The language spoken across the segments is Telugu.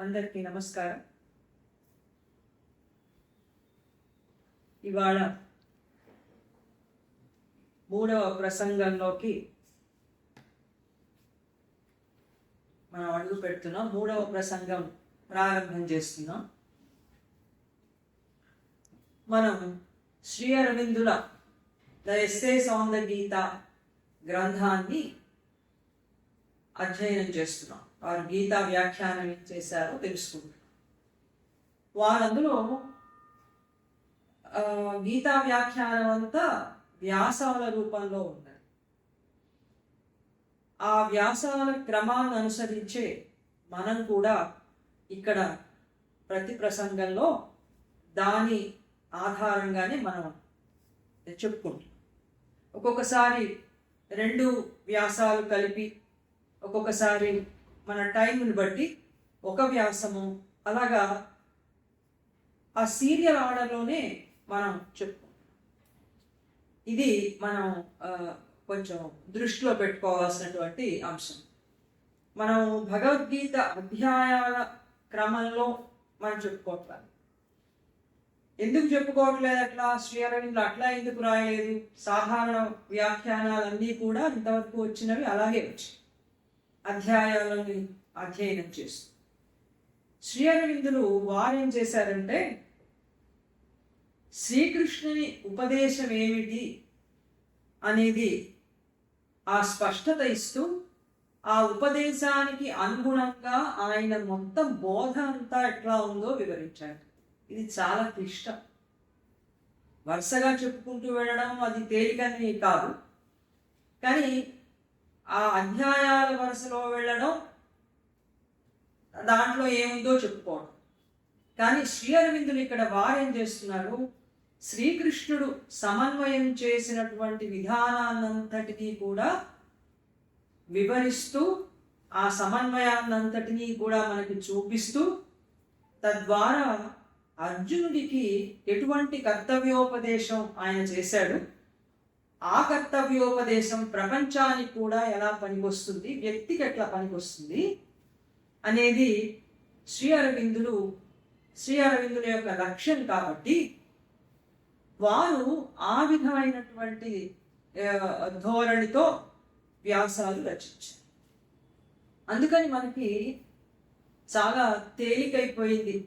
అందరికీ నమస్కారం. ఇవాళ మూడవ ప్రసంగంలోకి మనం అడుగు పెడుతున్నాం. మూడవ ప్రసంగం ప్రారంభం చేస్తున్నాం. మనం శ్రీ అరవిందుల the essays on the Gita గ్రంథాన్ని అధ్యయనం చేస్తున్నాం. వారు గీతా వ్యాఖ్యానం ఏం చేశారో తెలుసుకుంటున్నాం. వారందులో గీతా వ్యాఖ్యానం అంతా వ్యాసాల రూపంలో ఉన్నది. ఆ వ్యాసాల క్రమాన్ని అనుసరించే మనం కూడా ఇక్కడ ప్రతి ప్రసంగంలో దాని ఆధారంగానే మనం చెప్పుకుంటాం. ఒక్కొక్కసారి రెండు వ్యాసాలు కలిపి, ఒక్కొక్కసారి మన టైంని బట్టి ఒక వ్యాసము, అలాగా ఆ సీరియల్ ఆర్డర్లోనే మనం చెప్పుకుంటాం. ఇది మనం కొంచెం దృష్టిలో పెట్టుకోవాల్సినటువంటి అంశం. మనం భగవద్గీత అధ్యాయాల క్రమంలో మనం చెప్పుకోవట్లేదు. ఎందుకు చెప్పుకోవట్లేదు? అట్లా శ్రీ అరవిందులు అట్లా ఎందుకు రాయలేదు? సాధారణ వ్యాఖ్యానాలన్నీ కూడా ఇంతవరకు వచ్చినవి అలాగే వచ్చాయి. అధ్యాయాలని అధ్యయనం చేస్తూ శ్రీ అరవిందులు వారేం చేశారంటే, శ్రీకృష్ణుని ఉపదేశం ఏమిటి అనేది ఆ స్పష్టత ఇస్తూ, ఆ ఉపదేశానికి అనుగుణంగా ఆయన మొత్తం బోధ అంతా ఎట్లా ఉందో వివరించారు. ఇది చాలా క్లిష్టం. వరుసగా చెప్పుకుంటూ వెళ్ళడం అది తేలికని కాదు, కానీ ఆ అధ్యాయాల వరుసలో వెళ్ళడం, దాంట్లో ఏముందో చెప్పుకోవడం. కానీ శ్రీ అరవిందులు ఇక్కడ వారేం చేస్తున్నారు, శ్రీకృష్ణుడు సమన్వయం చేసినటువంటి విధానాన్నంతటినీ కూడా వివరిస్తూ, ఆ సమన్వయాన్నంతటినీ కూడా మనకి చూపిస్తూ, తద్వారా అర్జునుడికి ఎటువంటి కర్తవ్యోపదేశం ఆయన చేశాడు, ఆ కర్తవ్యోపదేశం ప్రపంచానికి కూడా ఎలా పనికొస్తుంది, వ్యక్తికి ఎట్లా పనికొస్తుంది అనేది శ్రీ అరవిందుల యొక్క లక్ష్యం. కాబట్టి వారు ఆ విధమైనటువంటి ధోరణితో వ్యాసాలు రచించారు. అందుకని మనకి చాలా తేలికైపోయింది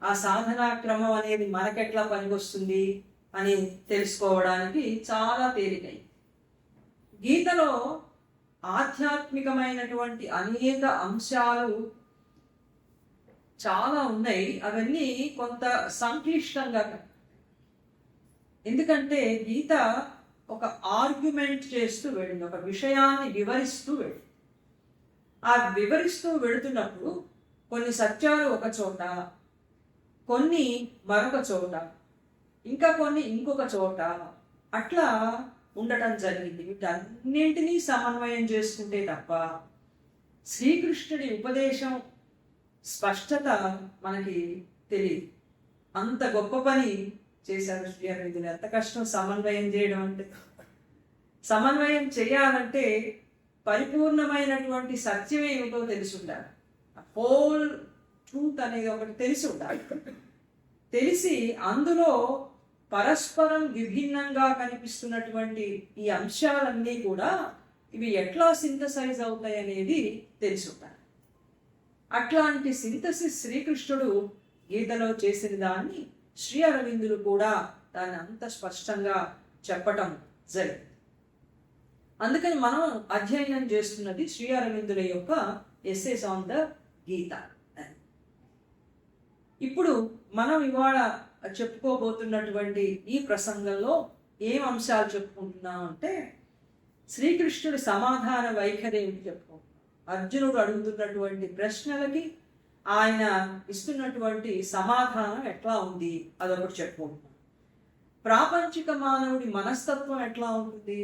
ఆ సాధనా క్రమం అనేది మనకెట్లా పనికొస్తుంది అని తెలుసుకోవడానికి చాలా తేలికైంది. గీతలో ఆధ్యాత్మికమైనటువంటి అనేక అంశాలు చాలా ఉన్నాయి. అవన్నీ కొంత సంక్లిష్టంగా, ఎందుకంటే గీత ఒక ఆర్గ్యుమెంట్ చేస్తూ వెళ్ళింది, ఒక విషయాన్ని వివరిస్తూ వెళ్ళింది. ఆ వివరిస్తూ వెళుతున్నప్పుడు కొన్ని సత్యాలు ఒక చోట, కొన్ని మరొక చోట, ఇంకా కొన్ని ఇంకొక చోట, అట్లా ఉండటం జరిగింది. వీటన్నింటినీ సమన్వయం చేసుకుంటే తప్ప శ్రీకృష్ణుడి ఉపదేశం స్పష్టత మనకి తెలియదు. అంత గొప్ప పని చేశారు శ్రీ అరవిందులు. ఎంత కష్టం సమన్వయం చేయడం అంటే. సమన్వయం చేయాలంటే పరిపూర్ణమైనటువంటి సత్యం ఏమిటో తెలిసి ఉండాలి. హోల్ ట్రూత్ అనేది ఒకటి తెలిసి ఉండాలి. తెలిసి అందులో పరస్పరం విభిన్నంగా కనిపిస్తున్నటువంటి ఈ అంశాలన్నీ కూడా ఇవి ఎట్లా సింథసైజ్ అవుతాయి అనేది తెలిసి ఉండాలి. అట్లాంటి సింథసిస్ శ్రీకృష్ణుడు గీతలో చేసిన దాన్ని శ్రీ అరవిందులు కూడా దాన్ని అంత స్పష్టంగా చెప్పటం జరిగింది. అందుకని మనం అధ్యయనం చేస్తున్నది శ్రీ అరవిందుల యొక్క ఎస్సేస్ ఆన్ ద గీత. ఇప్పుడు మనం ఇవాళ చెప్పుకోబోతున్నటువంటి ఈ ప్రసంగంలో ఏం అంశాలు చెప్పుకుంటున్నాం అంటే, శ్రీకృష్ణుడి సమాధాన వైఖరి ఏమిటి చెప్పుకుంటున్నాం. అర్జునుడు అడుగుతున్నటువంటి ప్రశ్నలకి ఆయన ఇస్తున్నటువంటి సమాధానం ఎట్లా ఉంది అదొకటి చెప్పుకుంటున్నాం. ప్రాపంచిక మానవుడి మనస్తత్వం ఎట్లా ఉంటుంది,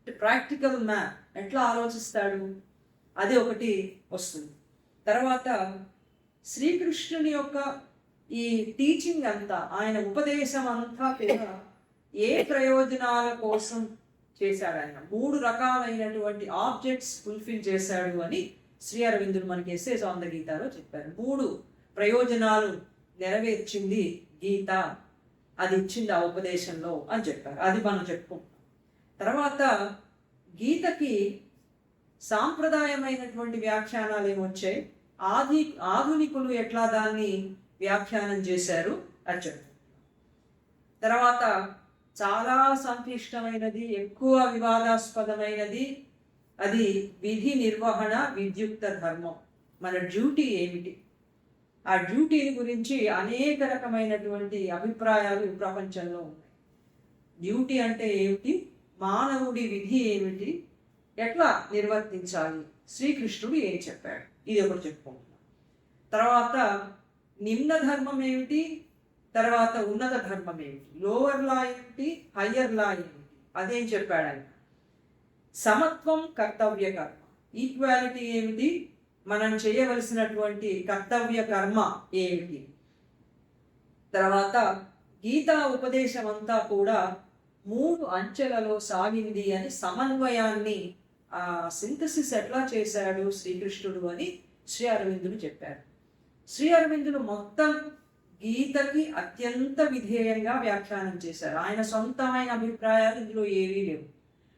ప్రాక్టికల్ మ్యాన్ ఎట్లా ఆలోచిస్తాడు, అది ఒకటి వస్తుంది. తర్వాత శ్రీకృష్ణుని యొక్క ఈ టీచింగ్ అంతా, ఆయన ఉపదేశం అంతా కూడా ఏ ప్రయోజనాల కోసం చేశాడు. ఆయన 3 రకాలైనటువంటి ఆబ్జెక్ట్స్ ఫుల్ఫిల్ చేశాడు అని శ్రీ అరవిందుడు మనకి ఎస్సేస్ ఆన్ ద గీతాలో చెప్పారు. 3 ప్రయోజనాలు నెరవేర్చింది గీత, అది ఇచ్చింది ఆ ఉపదేశంలో అని చెప్పారు. అది మనం చెప్పుకుంటాం. తర్వాత గీతకి సాంప్రదాయమైనటువంటి వ్యాఖ్యానాలు ఏమొచ్చాయి, ఆధునికులు ఎట్లా దాన్ని వ్యాఖ్యానం చేశారు అని చెప్పారు. తర్వాత చాలా సంక్లిష్టమైనది, ఎక్కువ వివాదాస్పదమైనది, అది విధి నిర్వహణ విద్యుక్త ధర్మం. మన డ్యూటీ ఏమిటి, ఆ డ్యూటీని గురించి అనేక రకమైనటువంటి అభిప్రాయాలు ప్రపంచంలో ఉన్నాయి. డ్యూటీ అంటే ఏమిటి, మానవుడి విధి ఏమిటి, ఎట్లా నిర్వర్తించాలి, శ్రీకృష్ణుడు ఏం చెప్పాడు, ఇది ఒకటి చెప్పుకుంటున్నాం. తర్వాత నిమ్న ధర్మం ఏమిటి, తర్వాత ఉన్నత ధర్మం ఏమిటి, లోవర్ లా ఏమిటి, హయ్యర్ లా ఏమిటి, అదేం చెప్పాడు ఆయన. సమత్వం కర్తవ్య కర్మ, ఈక్వాలిటీ ఏమిటి, మనం చేయవలసినటువంటి కర్తవ్య కర్మ ఏమిటి. తర్వాత గీతా ఉపదేశం అంతా కూడా 3 అంచెలలో సాగింది అని, సమన్వయాన్ని సింథసిస్ ఎట్లా చేశాడు శ్రీకృష్ణుడు అని శ్రీ అరవిందుడు చెప్పారు. శ్రీ అరవిందుడు మొత్తం గీతకి అత్యంత విధేయంగా వ్యాఖ్యానం చేశారు. ఆయన సొంతమైన అభిప్రాయాలు ఇందులో ఏవీ లేవు.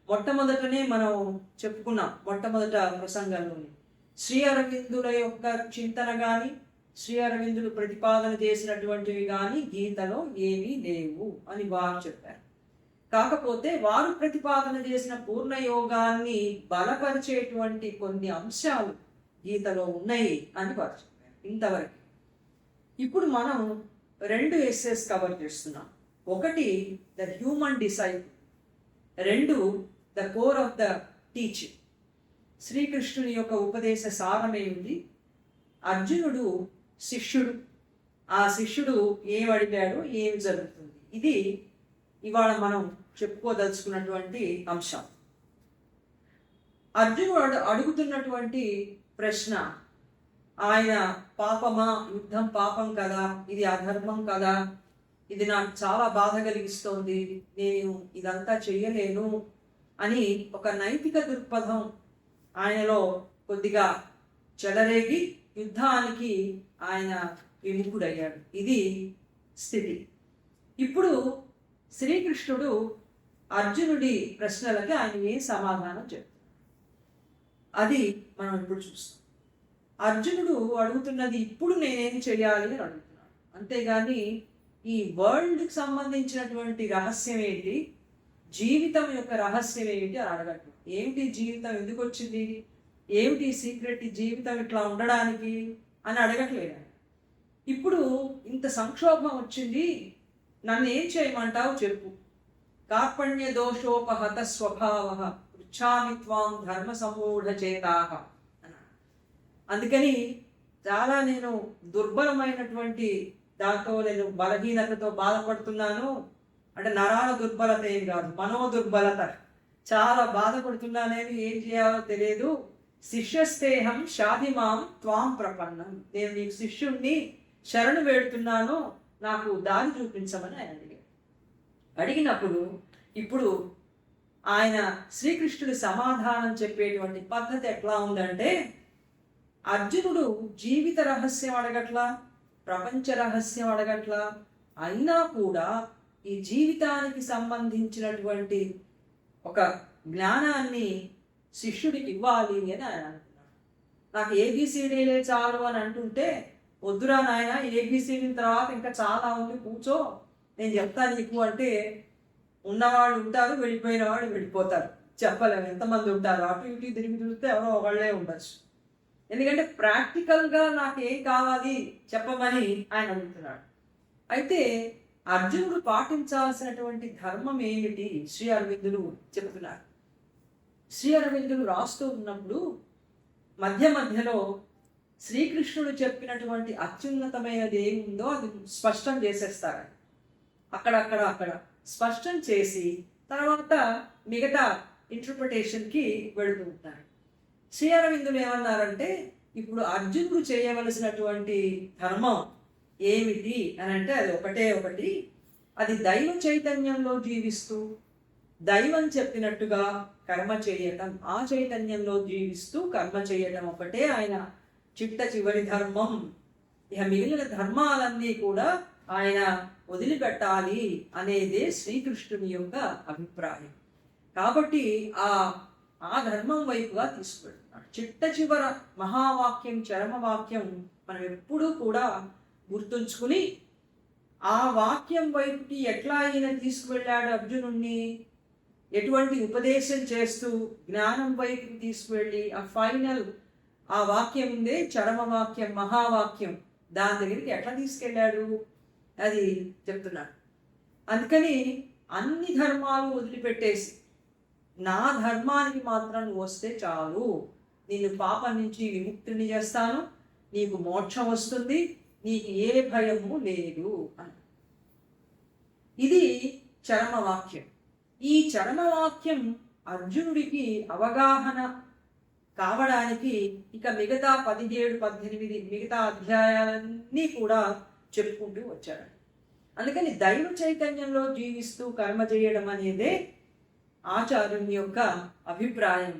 మొట్టమొదటనే మనం చెప్పుకున్నాం, మొట్టమొదట ప్రసంగంలోని శ్రీ అరవిందుల యొక్క చింతన కానీ, శ్రీ అరవిందులు ప్రతిపాదన చేసినటువంటివి కానీ గీతలో ఏమీ లేవు అని వారు చెప్పారు. కాకపోతే వారు ప్రతిపాదన చేసిన పూర్ణయోగాన్ని బలపరిచేటువంటి కొన్ని అంశాలు గీతలో ఉన్నాయి అని వారు చెప్పారు ఇంతవరకు. ఇప్పుడు మనం 2 ఎస్సేస్ కవర్ చేస్తున్నాం. ఒకటి the human disciple, 2 the core of the teaching. శ్రీకృష్ణుని యొక్క ఉపదేశ సారమేమిటి, అర్జునుడు శిష్యుడు, ఆ శిష్యుడు ఏం అడిగాడు, ఏం జరుగుతుంది, ఇది ఇవాళ మనం చెప్పుకోదలుచుకున్నటువంటి అంశం. అర్జునుడు అడుగుతున్నటువంటి ప్రశ్న, ఆయన పాపమా, యుద్ధం పాపం కదా, ఇది అధర్మం కదా, ఇది నాకు చాలా బాధ కలిగిస్తోంది, నేను ఇదంతా చెయ్యలేను అని ఒక నైతిక దృక్పథం ఆయనలో కొద్దిగా చెలరేగి యుద్ధానికి ఆయన విముఖుడయ్యాడు. ఇది స్థితి. ఇప్పుడు శ్రీకృష్ణుడు అర్జునుడి ప్రశ్నలకి ఆయన ఏం సమాధానం చెప్తాడు, అది మనం ఇప్పుడు చూస్తాం. అర్జునుడు అడుగుతున్నది ఇప్పుడు నేనేం చేయాలి అని అడుగుతున్నాడు, అంతేగాని ఈ వరల్డ్కి సంబంధించినటువంటి రహస్యం ఏంటి, జీవితం యొక్క రహస్యం ఏమిటి అని అడగట్లేదు. ఏమిటి జీవితం, ఎందుకు వచ్చింది, ఏమిటి సీక్రెట్, ఈ జీవితం ఇట్లా ఉండడానికి అని అడగట్లేదు. ఇప్పుడు ఇంత సంక్షోభం వచ్చింది, నన్ను ఏం చేయమంటావు చెప్పు. కార్పణ్య దోషోపహత స్వభావ పృచ్ఛామి త్వాం ధర్మ సమూఢ చేతాహ అన్నాడు. అందుకని చాలా నేను దుర్బలమైనటువంటి దాంతో, నేను బలహీనతతో బాధపడుతున్నాను. అంటే నరాల దుర్బలత ఏం కాదు, మనో దుర్బలత, చాలా బాధపడుతున్నానేది, ఏం చేయాలో తెలియదు. శిష్యస్తేహం షాధిమాం త్వాం ప్రపన్నం, నేను నీకు శిష్యుణ్ణి శరణు వేడుతున్నాను, నాకు దారి చూపించమని ఆయన అడిగాడు. అడిగినప్పుడు ఇప్పుడు ఆయన శ్రీకృష్ణుడి సమాధానం చెప్పేటువంటి పద్ధతి ఎట్లా ఉందంటే, అర్జునుడు జీవిత రహస్యం అడగట్లా, ప్రపంచ రహస్యం అడగట్లా, అయినా కూడా ఈ జీవితానికి సంబంధించినటువంటి ఒక జ్ఞానాన్ని శిష్యుడికి ఇవ్వాలి అని ఆయన అంటున్నాడు. నాకు ఏబిసిడీలే చాలు అని అంటుంటే, వద్దురా నాయన, ఏబిసిడి తర్వాత ఇంకా చాలా ఉంది, కూర్చో నేను చెప్తాను నీకు అంటే, ఉన్నవాళ్ళు ఉంటారు, వెళ్ళిపోయిన వాళ్ళు వెళ్ళిపోతారు, చెప్పలేము ఎంతమంది ఉంటారు, అటు ఇటు తిరిగి చూస్తే ఎవరో ఒకళ్ళే ఉండొచ్చు. ఎందుకంటే ప్రాక్టికల్గా నాకు ఏం కావాలి చెప్పమని ఆయన అడుగుతున్నాడు. అయితే అర్జునుడు పాటించాల్సినటువంటి ధర్మం ఏమిటి శ్రీ అరవిందులు చెప్తున్నారు. శ్రీ అరవిందులు రాస్తూ ఉన్నప్పుడు మధ్య మధ్యలో శ్రీకృష్ణుడు చెప్పినటువంటి అత్యున్నతమైనది ఏముందో అది స్పష్టం చేసేస్తారు. అక్కడ స్పష్టం చేసి తర్వాత మిగతా ఇంటర్ప్రిటేషన్కి వెళుతూ ఉంటారు. శ్రీ అరవిందులు ఏమన్నారంటే, ఇప్పుడు అర్జునుడు చేయవలసినటువంటి ధర్మం ఏమిటి అని అంటే, అది ఒకటే ఒకటి, అది దైవ చైతన్యంలో జీవిస్తూ దైవం చెప్పినట్టుగా కర్మ చేయటం, ఆ చైతన్యంలో జీవిస్తూ కర్మ చేయటం ఒకటే ఆయన చిట్ట చివరి ధర్మం. ఇక మిగిలిన ధర్మాలన్నీ కూడా ఆయన వదిలిపెట్టాలి అనేదే శ్రీకృష్ణుని యొక్క అభిప్రాయం. కాబట్టి ఆ ధర్మం వైపుగా తీసుకువెళ్తున్నాడు. చిట్ట చివర మహావాక్యం, చరమవాక్యం మనం ఎప్పుడూ కూడా గుర్తుంచుకుని ఆ వాక్యం వైపుకి ఎట్లా ఆయన తీసుకువెళ్ళాడు అర్జునుణ్ణి, ఎటువంటి ఉపదేశం చేస్తూ జ్ఞానం వైపుకి తీసుకువెళ్ళి ఆ ఫైనల్ ఆ వాక్యం ఉందే చరమవాక్యం, మహావాక్యం, దాని దగ్గరికి ఎట్లా తీసుకెళ్ళాడు అది చెప్తున్నాడు. అందుకని అన్ని ధర్మాలు వదిలిపెట్టేసి నా ధర్మానికి మాత్రం నువ్వు వస్తే చాలు, నేను పాపం నుంచి విముక్తిని చేస్తాను, నీకు మోక్షం వస్తుంది, నీకు ఏ భయము లేదు అని. ఇది చరమవాక్యం. ఈ చరమవాక్యం అర్జునుడికి అవగాహన కావడానికి ఇక మిగతా 17, 18 మిగతా అధ్యాయాలన్నీ కూడా చెప్పుకుంటూ వచ్చాడు. అందుకని దైవ చైతన్యంలో జీవిస్తూ కర్మ చేయడం అనేదే ఆచార్యుని యొక్క అభిప్రాయం.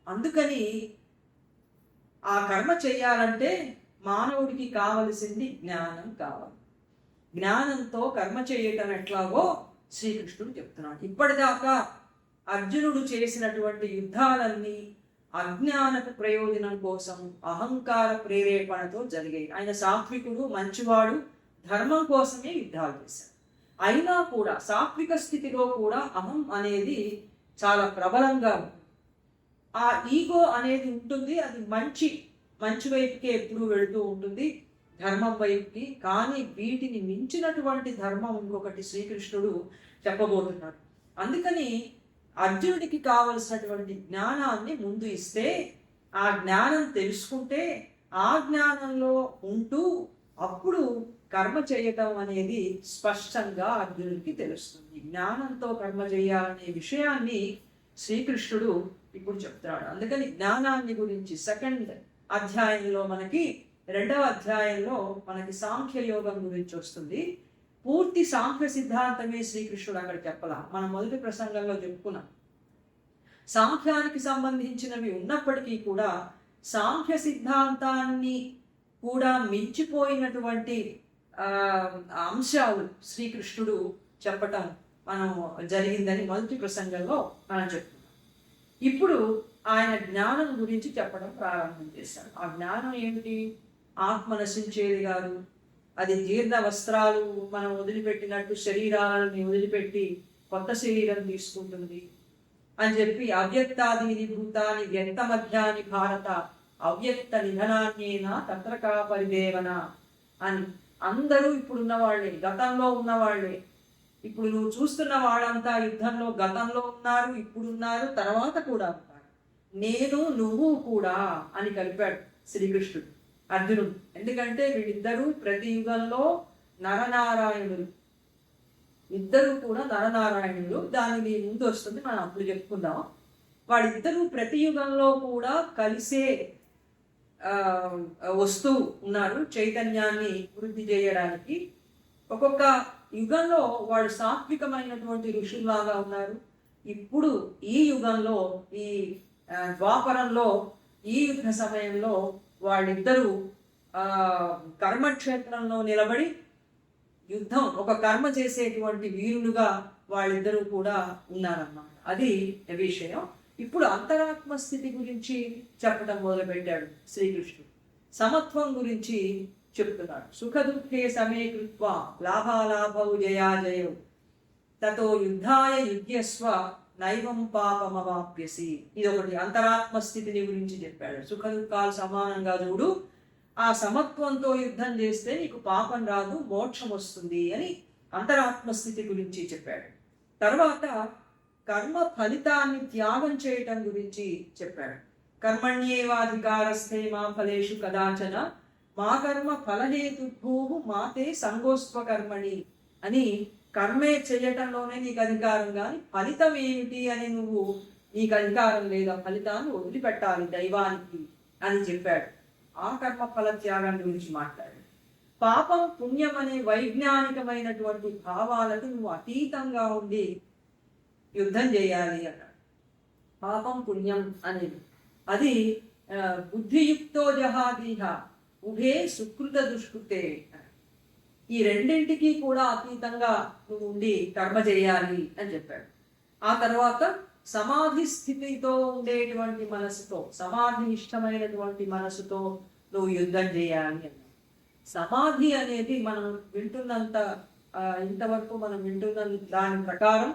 అందుకని ఆ కర్మ చేయాలంటే మానవుడికి కావలసింది జ్ఞానం కావాలి. జ్ఞానంతో కర్మ చేయటం ఎట్లాగో శ్రీకృష్ణుడు చెప్తున్నాడు. ఇప్పటిదాకా అర్జునుడు చేసినటువంటి యుద్ధాలన్నీ అజ్ఞానపు ప్రయోజనం కోసం, అహంకార ప్రేరేపణతో జరిగాయి. ఆయన సాత్వికుడు, మంచివాడు, ధర్మం కోసమే యుద్ధాలు చేశాడు. అయినా కూడా సాత్విక స్థితిలో కూడా అహం అనేది చాలా ప్రబలంగా ఉంది. ఆ ఈగో అనేది ఉంటుంది. అది మంచి వైపుకి ఎప్పుడూ వెళుతూ ఉంటుంది, ధర్మం వైపుకి. కానీ వీటిని మించినటువంటి ధర్మం ఇంకొకటి శ్రీకృష్ణుడు చెప్పబోతున్నాడు. అందుకని అర్జునుడికి కావలసినటువంటి జ్ఞానాన్ని ముందు ఇస్తే, ఆ జ్ఞానం తెలుసుకుంటే, ఆ జ్ఞానంలో ఉంటూ అప్పుడు కర్మ చేయటం అనేది స్పష్టంగా అర్జునుడికి తెలుస్తుంది. జ్ఞానంతో కర్మ చేయాలనే విషయాన్ని శ్రీకృష్ణుడు ఇప్పుడు చెప్తాడు. అందుకని జ్ఞానాన్ని గురించి సెకండ్ అధ్యాయంలో మనకి, 2వ అధ్యాయంలో మనకి సాంఖ్య యోగం గురించి వస్తుంది. పూర్తి సాంఖ్య సిద్ధాంతమే శ్రీకృష్ణుడు అక్కడ చెప్పలా. మనం మొదటి ప్రసంగంలో చెప్పుకున్నాం. సాంఖ్యానికి సంబంధించినవి ఉన్నప్పటికీ కూడా సాంఖ్య సిద్ధాంతాన్ని కూడా మించిపోయినటువంటి అంశాలు శ్రీకృష్ణుడు చెప్పటం మనం జరిగిందని మొదటి ప్రసంగంలో మనం చెప్పుకున్నాం. ఇప్పుడు ఆయన జ్ఞానం గురించి చెప్పడం ప్రారంభం చేశాడు. ఆ జ్ఞానం ఏమిటి? ఆత్మ నశించేది కాదు, అది జీర్ణ వస్త్రాలు మనం వదిలిపెట్టినట్టు శరీరాలని వదిలిపెట్టి కొత్త శరీరం తీసుకుంటుంది అని చెప్పి, అవ్యక్తాదీని భూతాని వ్యక్త మధ్యాని భారత అవ్యక్త నిధనాన్యేన తత్రకా పరిదేవన అని. అందరూ ఇప్పుడున్న వాళ్ళే, గతంలో ఉన్నవాళ్లే. ఇప్పుడు నువ్వు చూస్తున్న వాళ్ళంతా యుద్ధంలో గతంలో ఉన్నారు, ఇప్పుడున్నారు, తర్వాత కూడా ఉన్నారు. నేను నువ్వు కూడా అని కలిపాడు శ్రీకృష్ణుడు అర్జునుడు. ఎందుకంటే వీళ్ళిద్దరూ ప్రతి యుగంలో నరనారాయణులు, ఇద్దరు కూడా నరనారాయణులు. దాని ముందు వస్తుంది, మనం అప్పుడు చెప్పుకుందాం. వాళ్ళిద్దరూ ప్రతి యుగంలో కూడా కలిసే వస్తూ ఉన్నారు చైతన్యాన్ని వృద్ధి చేయడానికి. ఒక్కొక్క యుగంలో వాళ్ళు సాత్వికమైనటువంటి ఋషుల్లాగా ఉన్నారు. ఇప్పుడు ఈ యుగంలో, ఈ ద్వాపరంలో, ఈ యుద్ధ సమయంలో వాళ్ళిద్దరూ కర్మక్షేత్రంలో నిలబడి యుద్ధం, ఒక కర్మ చేసేటువంటి వీరులుగా వాళ్ళిద్దరూ కూడా ఉన్నారన్నమాట. అది విషయం. ఇప్పుడు అంతరాత్మ స్థితి గురించి చెప్పడం మొదలుపెట్టాడు శ్రీకృష్ణుడు. సమత్వం గురించి చెప్తున్నాడు. సుఖ దుఃఖే సమే కృత్వా లాభాలాభౌ జయాజయౌ తతో యుద్ధాయ యుజ్యస్వ నైవం పాపమవాప్యసి. ఇది ఒకటి అంతరాత్మ స్థితిని గురించి చెప్పాడు. సుఖ దుఃఖాలు సమానంగా చూడు, ఆ సమత్వంతో యుద్ధం చేస్తే నీకు పాపం రాదు, మోక్షం వస్తుంది అని అంతరాత్మ స్థితి గురించి చెప్పాడు. తర్వాత కర్మ ఫలితాన్ని త్యాగం చేయటం గురించి చెప్పాడు. కర్మణ్యేవాధికారస్థే మా ఫలేషు కదాచన మా కర్మ ఫలహేతుభూవు మాతే సంగోస్వ కర్మణి అని. కర్మే చేయటంలోనే నీకు అధికారం, కానీ ఫలితం ఏమిటి అని నీకు అధికారం లేదు. ఆ ఫలితాన్ని వదిలిపెట్టాలి దైవానికి అని చెప్పాడు. ఆ కర్మ ఫల త్యాగం గురించి మాట్లాడాడు. పాపం పుణ్యం అనే వైజ్ఞానికమైనటువంటి భావాలకు నువ్వు అతీతంగా ఉండి యుద్ధం చేయాలి అన్నాడు. పాపం పుణ్యం అనేది అది బుద్ధియుక్తో జహాదీహ ఉభే సుకృత దుష్కృతే. ఈ రెండింటికి కూడా అతీతంగా నువ్వు ఉండి కర్మ చేయాలి అని చెప్పాడు. ఆ తర్వాత సమాధి స్థితితో ఉండేటువంటి మనసుతో, సమాధి ఇష్టమైనటువంటి మనసుతో నువ్వు యుద్ధం చేయాలి అన్నాడు. సమాధి అనేది మనం వింటున్నంత ఇంతవరకు మనం వింటున్న దాని ప్రకారం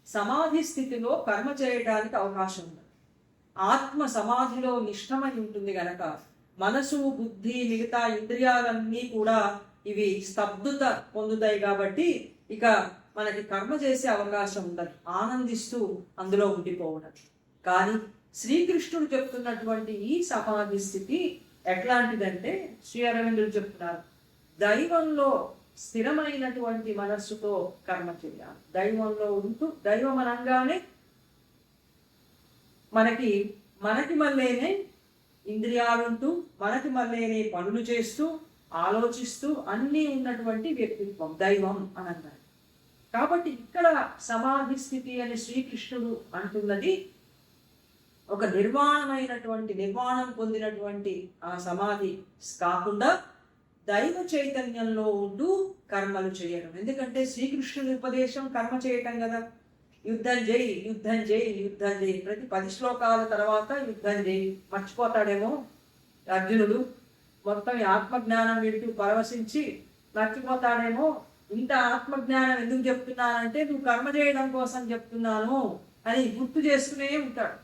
సమాధి స్థితిలో కర్మ చేయడానికి అవకాశం ఉంది. ఆత్మ సమాధిలో నిష్టమై ఉంటుంది గనక మనసు, బుద్ధి, మిగతా ఇంద్రియాలన్నీ కూడా ఇవి స్తబ్దుత పొందుతాయి. కాబట్టి ఇక మనకి కర్మ చేసే అవకాశం ఉండదు, ఆనందిస్తూ అందులో ఉండిపోవడం. కానీ శ్రీకృష్ణుడు చెప్తున్నటువంటి ఈ సమాధి స్థితి ఎట్లాంటిదంటే, శ్రీ అరవిందుడు చెప్తున్నారు, దైవంలో స్థిరమైనటువంటి మనస్సుతో కర్మ చేయాలి. దైవంలో ఉంటూ, దైవం అనగానే మనకి మళ్ళీనే ఇంద్రియాలుంటూ, మనకి మళ్ళీనే పనులు చేస్తూ, ఆలోచిస్తూ అన్నీ ఉన్నటువంటి వ్యక్తిత్వం దైవం అని అన్నారు. కాబట్టి ఇక్కడ సమాధి స్థితి అని శ్రీకృష్ణుడు అంటున్నది ఒక నిర్వాణం పొందినటువంటి ఆ సమాధి కాకుండా దైవ చైతన్యంలో ఉంటూ కర్మలు చేయడం. ఎందుకంటే శ్రీకృష్ణుని ఉపదేశం కర్మ చేయటం కదా. యుద్ధం చేయి, యుద్ధం చేయి, యుద్ధం చేయి, ప్రతి 10 శ్లోకాల తర్వాత యుద్ధం చేయి. మర్చిపోతాడేమో అర్జునుడు, మొత్తం ఆత్మజ్ఞానం వింటూ పరవశించి మర్చిపోతాడేమో. ఇంత ఆత్మజ్ఞానం ఎందుకు చెప్తున్నానంటే నువ్వు కర్మ చేయడం కోసం చెప్తున్నాను అని గుర్తు చేసుకునే ఉంటాడు.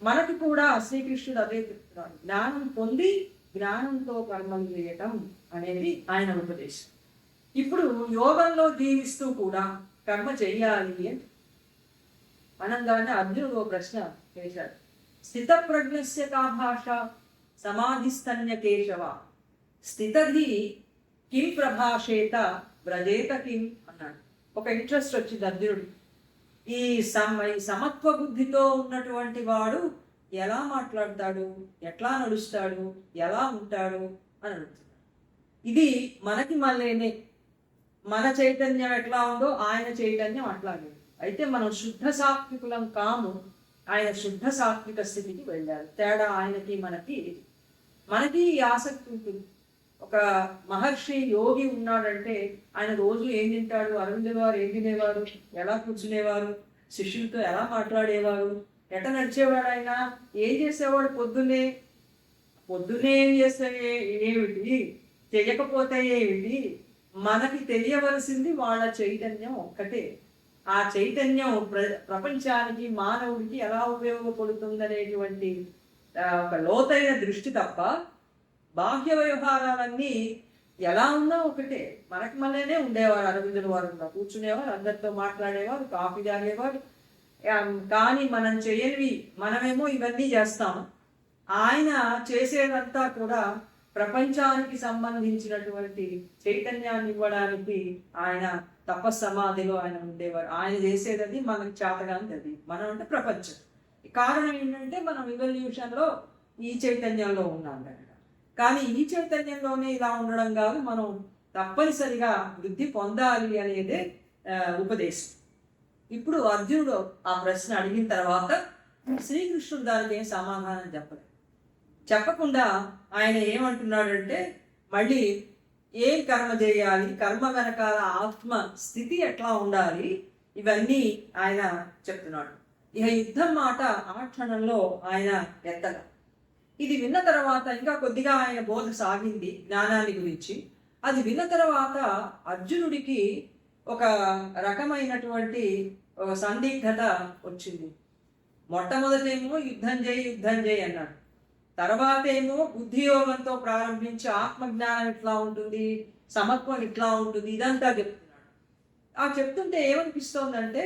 మనకి కూడా శ్రీకృష్ణుడు అదే చెప్తున్నాడు, జ్ఞానం పొంది జ్ఞానంతో కర్మలు చేయటం అనేది ఆయన ఉపదేశం. ఇప్పుడు యోగంలో జీవిస్తూ కూడా కర్మ చెయ్యాలి అని అనగానే అర్జునుడు ఓ ప్రశ్న చేశాడు. స్థిత ప్రజ్ఞస్య కా భాష సమాధిస్తన్య కేశవ స్థితధి కిం ప్రభాషేత వ్రజేత కిం అన్నాడు. ఒక ఇంట్రెస్ట్ వచ్చింది అర్జునుడు. ఈ సమత్వ బుద్ధితో ఉన్నటువంటి వాడు ఎలా మాట్లాడతాడు, ఎట్లా నడుస్తాడు, ఎలా ఉంటాడు అని అడుగుతున్నాడు. ఇది మనకి మళ్ళీనే మన చైతన్యం ఎట్లా ఉందో ఆయన చైతన్యం అట్లాగే. అయితే మనం శుద్ధ సాత్వికులం కాము, ఆయన శుద్ధ సాత్విక స్థితికి వెళ్ళారు. తేడా ఆయనకి మనకి ఆసక్తి ఉంటుంది. ఒక మహర్షి యోగి ఉన్నాడంటే ఆయన రోజు ఏం తింటాడు, అరవిందుల వారు ఏం తినేవారు, ఎలా కూర్చునేవారు, శిష్యులతో ఎలా మాట్లాడేవారు, ఎట నడిచేవాడు, ఆయన ఏం చేసేవాడు, పొద్దున్నే ఏం చేస్తే ఏమిటి, చేయకపోతే ఏమిటి, మనకి తెలియవలసింది వాళ్ళ చైతన్యం ఒక్కటే. ఆ చైతన్యం ప్రపంచానికి, మానవుడికి ఎలా ఉపయోగపడుతుందనేటువంటి ఒక లోతైన దృష్టి తప్ప బాహ్య వ్యవహారాలన్నీ ఎలా ఉన్నా ఒకటే. మనకి మళ్ళీనే ఉండేవారు అరవిందుల వారు, కూర్చునేవారు, అందరితో మాట్లాడేవారు, కాఫీ తాగేవారు. కానీ మనం చేయనివి మనమేమో ఇవన్నీ చేస్తాము. ఆయన చేసేదంతా కూడా ప్రపంచానికి సంబంధించినటువంటి చైతన్యాన్ని ఇవ్వడానికి ఆయన తపస్సమాధిలో ఆయన ఉండేవారు. ఆయన చేసేది మనకు చేతగానిది. మనం అంటే ప్రపంచం. కారణం ఏంటంటే మనం ఇవల్యూషన్లో ఈ చైతన్యంలో ఉన్నాం కనుక. కానీ ఈ చైతన్యంలోనే ఇలా ఉండడం కాదు, మనం తప్పనిసరిగా వృద్ధి పొందాలి అనేదే ఉపదేశం. ఇప్పుడు అర్జునుడు ఆ ప్రశ్న అడిగిన తర్వాత శ్రీకృష్ణుడు దానికి ఏం సమాధానం చెప్పకుండా ఆయన ఏమంటున్నాడంటే, మళ్ళీ ఏం కర్మ చేయాలి, కర్మ వెనకాల ఆత్మ స్థితి ఎట్లా ఉండాలి, ఇవన్నీ ఆయన చెప్తున్నాడు. ఇక యుద్ధం మాట ఆ క్షణంలో ఆయన ఎత్తగా. ఇది విన్న తర్వాత ఇంకా కొద్దిగా ఆయన బోధ సాగింది జ్ఞానాన్ని గురించి. అది విన్న తర్వాత అర్జునుడికి ఒక రకమైనటువంటి సందిగ్ధత వచ్చింది. మొట్టమొదటేమో యుద్ధం చేయి అన్నాడు. తర్వాత ఏమో బుద్ధియోగంతో ప్రారంభించి ఆత్మజ్ఞానం ఇట్లా ఉంటుంది, సమత్వం ఇట్లా ఉంటుంది, ఇదంతా చెప్తున్నాడు. ఆ చెప్తుంటే ఏమనిపిస్తోందంటే,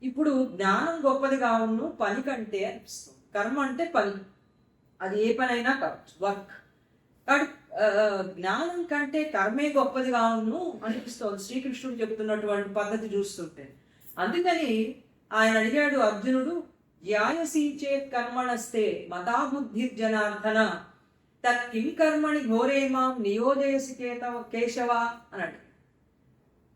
ఇప్పుడు జ్ఞానం గొప్పదిగా ఉన్ను పని కంటే అనిపిస్తుంది. కర్మ అంటే పని, అది ఏ పనైనా కావచ్చు, వర్క్. కాబట్టి జ్ఞానం కంటే కర్మే గొప్పదిగా ఉన్ను అనిపిస్తోంది శ్రీకృష్ణుడు చెప్తున్నటువంటి పద్ధతి చూస్తుంటే. అందుకని ఆయన అడిగాడు అర్జునుడు, ధ్యాయసీ చేత్ కర్మణస్తే మతా బుద్ధి జనార్దన తత్ కిం కర్మణి ఘోరేమాం నియోజయసి కేశవ అన్నాడు.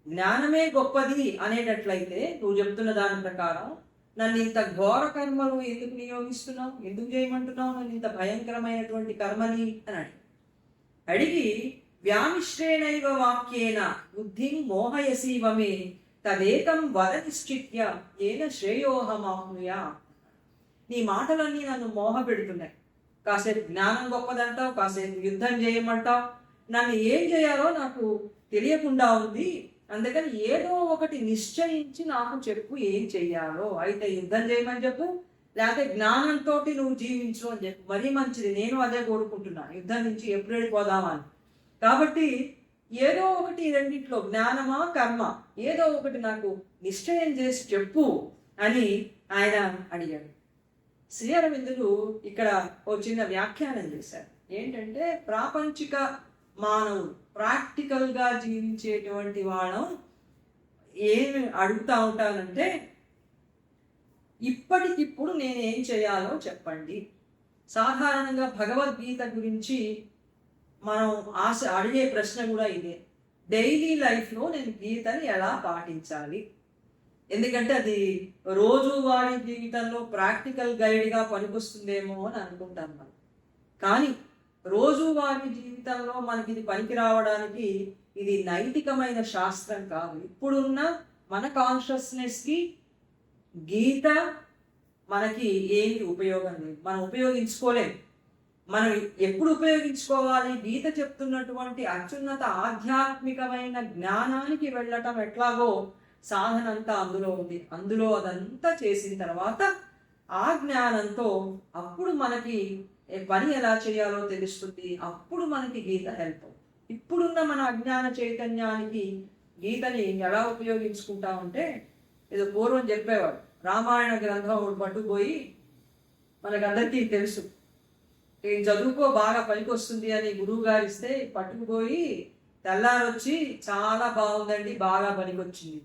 జ్ఞానమే గొప్పది అనేటట్లయితే నువ్వు చెప్తున్న దాని ప్రకారం నన్ను ఇంత ఘోర కర్మలు ఎందుకు నియోగిస్తున్నావు, ఎందుకు చేయమంటున్నావు నన్ను ఇంత భయంకరమైనటువంటి కర్మని అని అడిగి వ్యామిశ్రేణైవ వాక్యేన బుద్ధిం మోహయసీవమే తదేకం వద నిశ్చిత్య ఏన శ్రేయోహమాహ్నుయా. నీ మాటలన్నీ నన్ను మోహ పెడుతున్నాయి. కాసేపు జ్ఞానం గొప్పదంటావు, కాసేపు యుద్ధం చేయమంటావు, నన్ను ఏం చేయాలో నాకు తెలియకుండా ఉంది. అందుకని ఏదో ఒకటి నిశ్చయించి నాకు చెప్పు ఏం చెయ్యాలో. అయితే యుద్ధం చేయమని చెప్పు, లేకపోతే జ్ఞానంతో నువ్వు జీవించు అని చెప్పు. మరీ మంచిది, నేను అదే కోరుకుంటున్నాను, యుద్ధం నుంచి ఎప్పుడు వెళ్ళిపోదామా అని. కాబట్టి ఏదో ఒకటి రెండిట్లో, జ్ఞానమా కర్మ, ఏదో ఒకటి నాకు నిశ్చయం చేసి చెప్పు అని ఆయన అడిగాడు. శ్రీ అరవిందులు ఇక్కడ ఓ చిన్న వ్యాఖ్యానం చేశారు. ఏంటంటే ప్రాపంచిక మానవుడు, ప్రాక్టికల్గా జీవించేటువంటి వాళ్ళం ఏమి అడుగుతూ ఉంటానంటే, ఇప్పటికిప్పుడు నేనేం చేయాలో చెప్పండి. సాధారణంగా భగవద్గీత గురించి మనం అడిగే ప్రశ్న కూడా ఇదే. డైలీ లైఫ్లో నేను గీతని ఎలా పాటించాలి? ఎందుకంటే అది రోజువారీ జీవితంలో ప్రాక్టికల్ గైడ్గా పనికొస్తుందేమో అని అనుకుంటాం మనం. కానీ రోజువారీ జీవితంలో మనకి ఇది పనికి రావడానికి ఇది నైతికమైన శాస్త్రం కాదు. ఇప్పుడున్న మన కాన్షియస్నెస్కి గీత మనకి ఏమి ఉపయోగం లేదు, మనం ఉపయోగించుకోలేము. మనం ఎప్పుడు ఉపయోగించుకోవాలి? గీత చెప్తున్నటువంటి అత్యున్నత ఆధ్యాత్మికమైన జ్ఞానానికి వెళ్ళటం ఎట్లాగో సాధన అంతా అందులో ఉంది. అందులో అదంతా చేసిన తర్వాత ఆ జ్ఞానంతో అప్పుడు మనకి పని ఎలా చేయాలో తెలుస్తుంది. అప్పుడు మనకి గీత హెల్ప్. ఇప్పుడున్న మన అజ్ఞాన చైతన్యానికి గీతని ఎలా ఉపయోగించుకుంటామంటే, ఏదో పూర్వం చెప్పేవాడు, రామాయణ గ్రంథం పట్టుకుపోయి, మనకందరికీ తెలుసు, చదువుకో బాగా పనికి వస్తుంది అని గురువు గారు ఇస్తే పట్టుకుపోయి తెల్లారొచ్చి చాలా బాగుందండి, బాగా పనికొచ్చింది.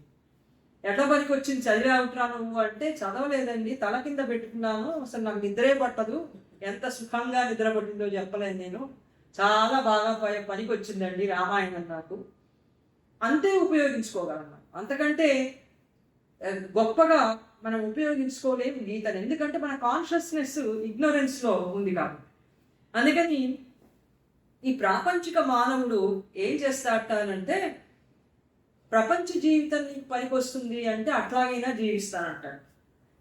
ఎట్లా పనికి వచ్చింది, చదివే ఉంటాను నువ్వు అంటే, చదవలేదండి, తల కింద పెట్టుకున్నాను, అసలు నాకు నిద్రే పట్టదు, ఎంత సుఖంగా నిద్ర పట్టిందో చెప్పలేను నేను, చాలా బాగా పనికి వచ్చిందండి రామాయణం నాకు. అంతే ఉపయోగించుకోగలను. అంతకంటే గొప్పగా మనం ఉపయోగించుకోలేము గీతను. ఎందుకంటే మన కాన్షియస్నెస్ ఇగ్నోరెన్స్లో ఉంది కాబట్టి. అందుకని ఈ ప్రాపంచిక మానవుడు ఏం చేస్తాడంటే, ప్రపంచ జీవితం నీకు పనికొస్తుంది అంటే అట్లాగైనా జీవిస్తానంటాడు.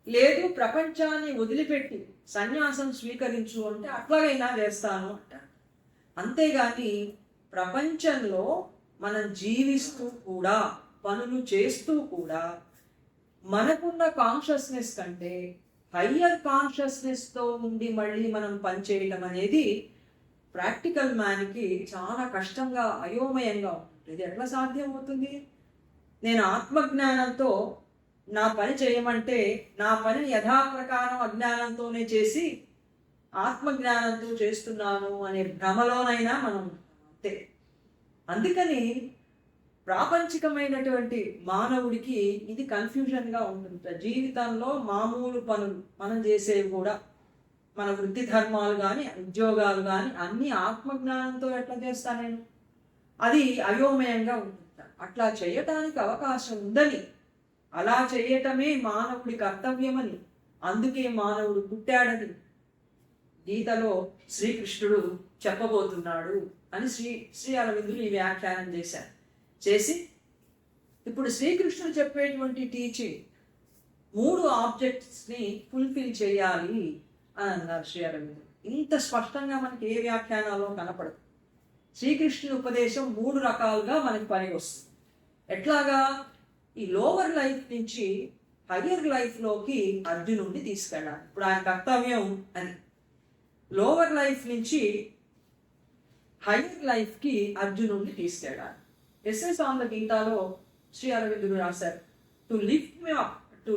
లేదు, ప్రపంచాన్ని వదిలిపెట్టి సన్యాసం స్వీకరించు అంటే అట్లాగైనా చేస్తాను అంటాడు. అంతేగాని ప్రపంచంలో మనం జీవిస్తూ కూడా, పనులు చేస్తూ కూడా మనకున్న కాన్షియస్నెస్ కంటే హయ్యర్ కాన్షియస్నెస్తో ఉండి మళ్ళీ మనం పనిచేయడం అనేది ప్రాక్టికల్ మ్యాన్కి చాలా కష్టంగా, అయోమయంగా ఉంటుంది. ఇది ఎట్లా సాధ్యం అవుతుంది? నేను ఆత్మజ్ఞానంతో నా పని చేయమంటే నా పని యథాప్రకారం అజ్ఞానంతోనే చేసి ఆత్మజ్ఞానంతో చేస్తున్నాను అనే భ్రమలోనైనా మనం అంతే. అందుకని ప్రాపంచికమైనటువంటి మానవుడికి ఇది కన్ఫ్యూజన్గా ఉంటుంది. జీవితంలో మామూలు పనులు మనం చేసేవి కూడా, మన వృత్తి ధర్మాలు కానీ ఉద్యోగాలు కానీ అన్నీ ఆత్మజ్ఞానంతో ఎట్లా చేస్తా నేను, అది అయోమయంగా ఉంటుంది. అట్లా చేయటానికి అవకాశం ఉందని, అలా చేయటమే మానవుడి కర్తవ్యమని, అందుకే మానవుడు పుట్టాడని గీతలో శ్రీకృష్ణుడు చెప్పబోతున్నాడు అని శ్రీ అరవిందులు ఈ వ్యాఖ్యానం చేసి ఇప్పుడు శ్రీకృష్ణుడు చెప్పేటువంటి టీచింగ్ 3 ఆబ్జెక్ట్స్ని ఫుల్ఫిల్ చేయాలి అని అన్నారు శ్రీ అరవిందులు. ఇంత స్పష్టంగా మనకి ఏ వ్యాఖ్యానాల్లో కనపడదు. శ్రీకృష్ణుని ఉపదేశం 3 రకాలుగా మనకి పని వస్తుంది. ఎట్లాగా? ఈ లోవర్ లైఫ్ నుంచి హయ్యర్ లైఫ్లోకి అర్జునుడిని తీసుకెళ్ళాలి. ఇప్పుడు ఆయన కర్తవ్యం అని. లోవర్ లైఫ్ నుంచి హయ్యర్ లైఫ్కి అర్జునుడిని తీసుకెళ్ళాలి. ఎస్ఎస్ ఆన్ ద గీతాలో శ్రీ అరవిందుడు రాశారు, to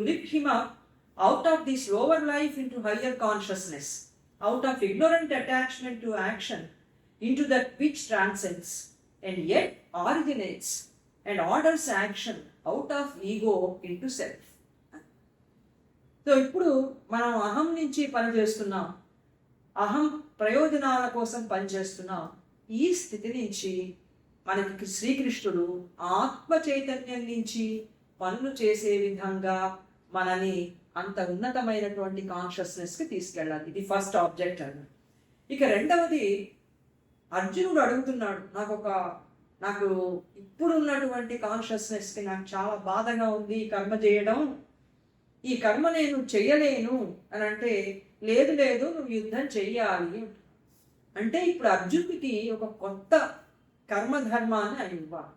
lift him up out of this lower life into higher consciousness, out of ignorant attachment to action into that which transcends and yet originates and orders action out of ego into self. So ఇప్పుడు మనం అహం నుంచి పనిచేస్తున్నాం, అహం ప్రయోజనాల కోసం పనిచేస్తున్నాం. ఈ స్థితి నుంచి మనకి శ్రీకృష్ణుడు ఆత్మ చైతన్యం నుంచి పనులు చేసే విధంగా మనని అంత ఉన్నతమైనటువంటి కాన్షియస్నెస్కి తీసుకెళ్ళాలి. ఇది ఫస్ట్ ఆబ్జెక్ట్ అన్నాడు. ఇక రెండవది, అర్జునుడు అడుగుతున్నాడు, నాకు ఇప్పుడు ఉన్నటువంటి కాన్షియస్నెస్కి నాకు చాలా బాధగా ఉంది ఈ కర్మ చేయడం, ఈ కర్మ నేను చెయ్యలేను అని అంటే, లేదు నువ్వు యుద్ధం చెయ్యాలి అంటే ఇప్పుడు అర్జునుడికి ఒక కొత్త కర్మధర్మాన్ని ఆయన ఇవ్వాలి.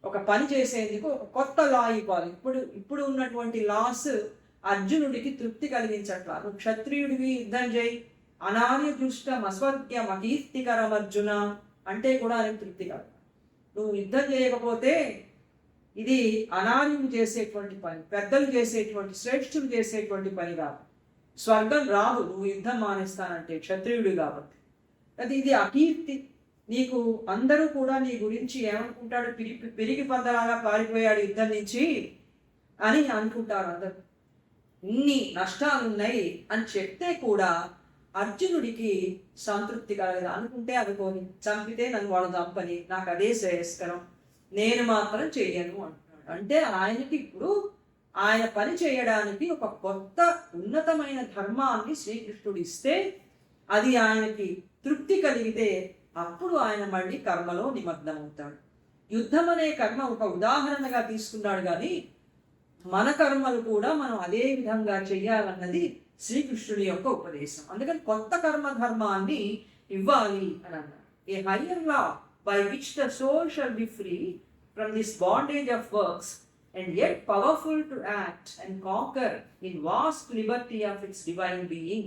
ఒక పని చేసేందుకు ఒక కొత్త లా ఇవ్వాలి. ఇప్పుడు ఉన్నటువంటి లాస్ అర్జునుడికి తృప్తి కలిగించట్లా. నువ్వు క్షత్రియుడివి, యుద్ధం చేయి, అనాని దృష్టం అస్వర్గ్యం అకీర్తికరం అర్జున అంటే కూడా ఆయనకు తృప్తి కాదు. నువ్వు యుద్ధం చేయకపోతే ఇది అనార్యులు చేసేటువంటి పని, పెద్దలు చేసేటువంటి, శ్రేష్ఠులు చేసేటువంటి పని కాదు, స్వర్గం రాదు నువ్వు యుద్ధం మానేస్తానంటే క్షత్రియుడు కాబట్టి. అది ఇది అకీర్తి. నీకు అందరూ కూడా నీ గురించి ఏమనుకుంటాడు, పిరికి పందలాగా పారిపోయాడు యుద్ధం నుంచి అని అనుకుంటారు అందరూ. ఇన్ని నష్టాలున్నాయి అని చెప్తే కూడా అర్జునుడికి సంతృప్తి కలగదు. అనుకుంటే అనుకోని, చంపితే నన్ను వాడు చంపని, నాకు అదే శ్రేయస్కరం, నేను మాత్రం చెయ్యను అంటున్నాడు. అంటే ఆయనకి ఇప్పుడు ఆయన పని చేయడానికి ఒక కొత్త ఉన్నతమైన ధర్మాన్ని శ్రీకృష్ణుడు ఇస్తే అది ఆయనకి తృప్తి కలిగితే అప్పుడు ఆయన మళ్ళీ కర్మలో నిమగ్నమవుతాడు. యుద్ధం అనే కర్మ ఒక ఉదాహరణగా తీసుకున్నాడు, కానీ మన కర్మలు కూడా మనం అదే విధంగా చెయ్యాలన్నది శ్రీకృష్ణుడి యొక్క ఉపదేశం. అందుకని కొత్త కర్మధర్మాన్ని ఇవ్వాలి అని అన్నారు. ఏ higher law by which the soul shall be free from this bondage of works and yet powerful to act and conquer in vast liberty of its divine being.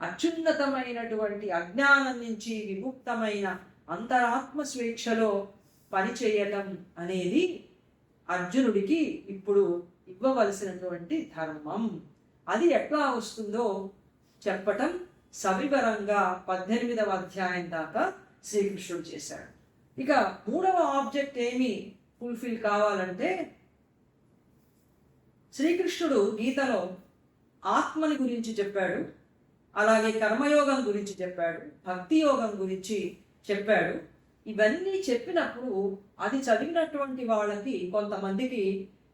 అత్యున్నతమైనటువంటి అజ్ఞానం నుంచి విముక్తమైన అంతరాత్మ స్వేచ్ఛలో పనిచేయటం అనేది అర్జునుడికి ఇప్పుడు ఇవ్వవలసినటువంటి ధర్మం. అది ఎట్లా వస్తుందో చెప్పటం సవివరంగా 18వ అధ్యాయం దాకా శ్రీకృష్ణుడు చేశాడు. ఇక మూడవ ఆబ్జెక్ట్ ఏమి ఫుల్ఫిల్ కావాలంటే, శ్రీకృష్ణుడు గీతలో ఆత్మని గురించి చెప్పాడు, అలాగే కర్మయోగం గురించి చెప్పాడు, భక్తి యోగం గురించి చెప్పాడు. ఇవన్నీ చెప్పినప్పుడు అది చదివినటువంటి వాళ్ళకి కొంతమందికి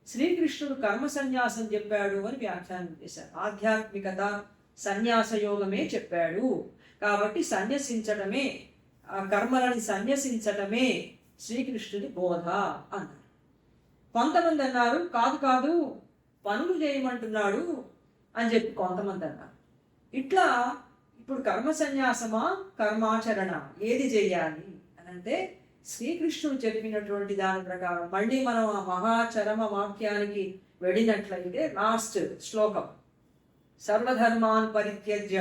శ్రీకృష్ణుడు కర్మ సన్యాసం చెప్పాడు అని వ్యాఖ్యానం చేశారు. ఆధ్యాత్మికత సన్యాస యోగమే చెప్పాడు కాబట్టి సన్యసించటమే, కర్మలని సన్యసించటమే శ్రీకృష్ణుడి బోధ అన్నారు. కొంతమంది అన్నారు కాదు పనులు చేయమంటున్నాడు అని చెప్పి కొంతమంది అన్నారు. ఇట్లా ఇప్పుడు కర్మ సన్యాసమా కర్మాచరణ ఏది చేయాలి అని అంటే శ్రీకృష్ణుడు చెప్పినటువంటి దాని ప్రకారం మళ్ళీ మనం ఆ మహాచరమ వాక్యానికి వెళ్ళినట్లయితే లాస్ట్ శ్లోకం సర్వధర్మాన్ పరిత్యజ్య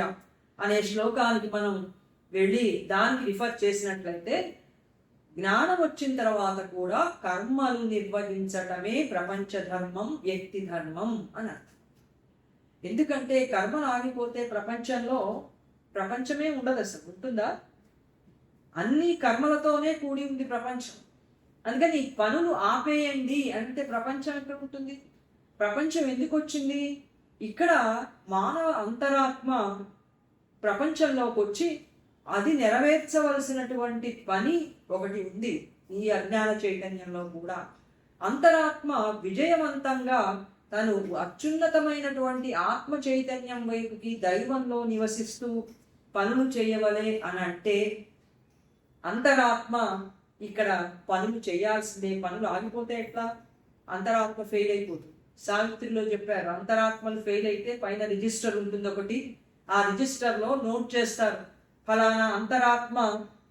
అనే శ్లోకానికి మనం వెళ్ళి దానికి రిఫర్ చేసినట్లయితే జ్ఞానం వచ్చిన తర్వాత కూడా కర్మలు నిర్వహించటమే ప్రపంచ ధర్మం, వ్యక్తి ధర్మం అని అర్థం. ఎందుకంటే కర్మలు ఆగిపోతే ప్రపంచమే ఉండదు. అసలు ఉంటుందా? అన్ని కర్మలతోనే కూడి ఉంది ప్రపంచం. అందుకని పనులు ఆపేయండి అంటే ప్రపంచం ఎక్కడ ఉంటుంది? ప్రపంచం ఎందుకు వచ్చింది? ఇక్కడ మానవ అంతరాత్మ ప్రపంచంలోకి వచ్చి అది నెరవేర్చవలసినటువంటి పని ఒకటి ఉంది. ఈ అజ్ఞాన చైతన్యంలో కూడా అంతరాత్మ విజయవంతంగా తను అత్యున్నతమైనటువంటి ఆత్మ చైతన్యం వైపుకి దైవంలో నివసిస్తూ పనులు చేయవలే అని అంటే అంతరాత్మ ఇక్కడ పనులు చేయాల్సిందే. పనులు ఆగిపోతే ఎట్లా? అంతరాత్మ ఫెయిల్ అయిపోతుంది. సావిత్రిలో చెప్పారు, అంతరాత్మలు ఫెయిల్ అయితే పైన రిజిస్టర్ ఉంటుంది ఒకటి, ఆ రిజిస్టర్లో నోట్ చేస్తారు ఫలానా అంతరాత్మ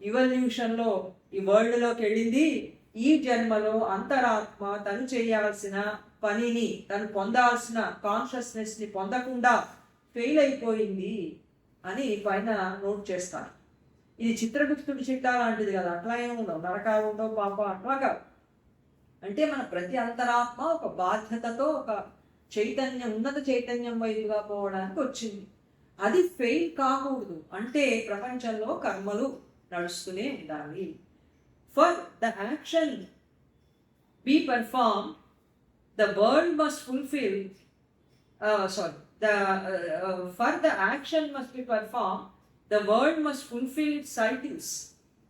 ఇవల్యూషన్లో ఈ వరల్డ్లోకి వెళ్ళింది, ఈ జన్మలో అంతరాత్మ తను చేయాల్సిన పనిని, తను పొందాల్సిన కాన్షియస్నెస్ని పొందకుండా ఫెయిల్ అయిపోయింది అని పైన నోట్ చేస్తారు. ఇది చిత్రగుప్తుడి చిట్టా లాంటిది కదా, అట్లా ఏముండవు, నరకాలు ఉండవు, పాప అట్లా కాదు. అంటే మన ప్రతి అంతరాత్మ ఒక బాధ్యతతో ఒక చైతన్యం, ఉన్నత చైతన్యం వైపుగా పోవడానికి వచ్చింది. అది ఫెయిల్ కాకూడదు అంటే ప్రపంచంలో కర్మలు నడుస్తూనే ఉండాలి. For the action be perform the world must fulfil for the action must be performed, the world must fulfill its cycles,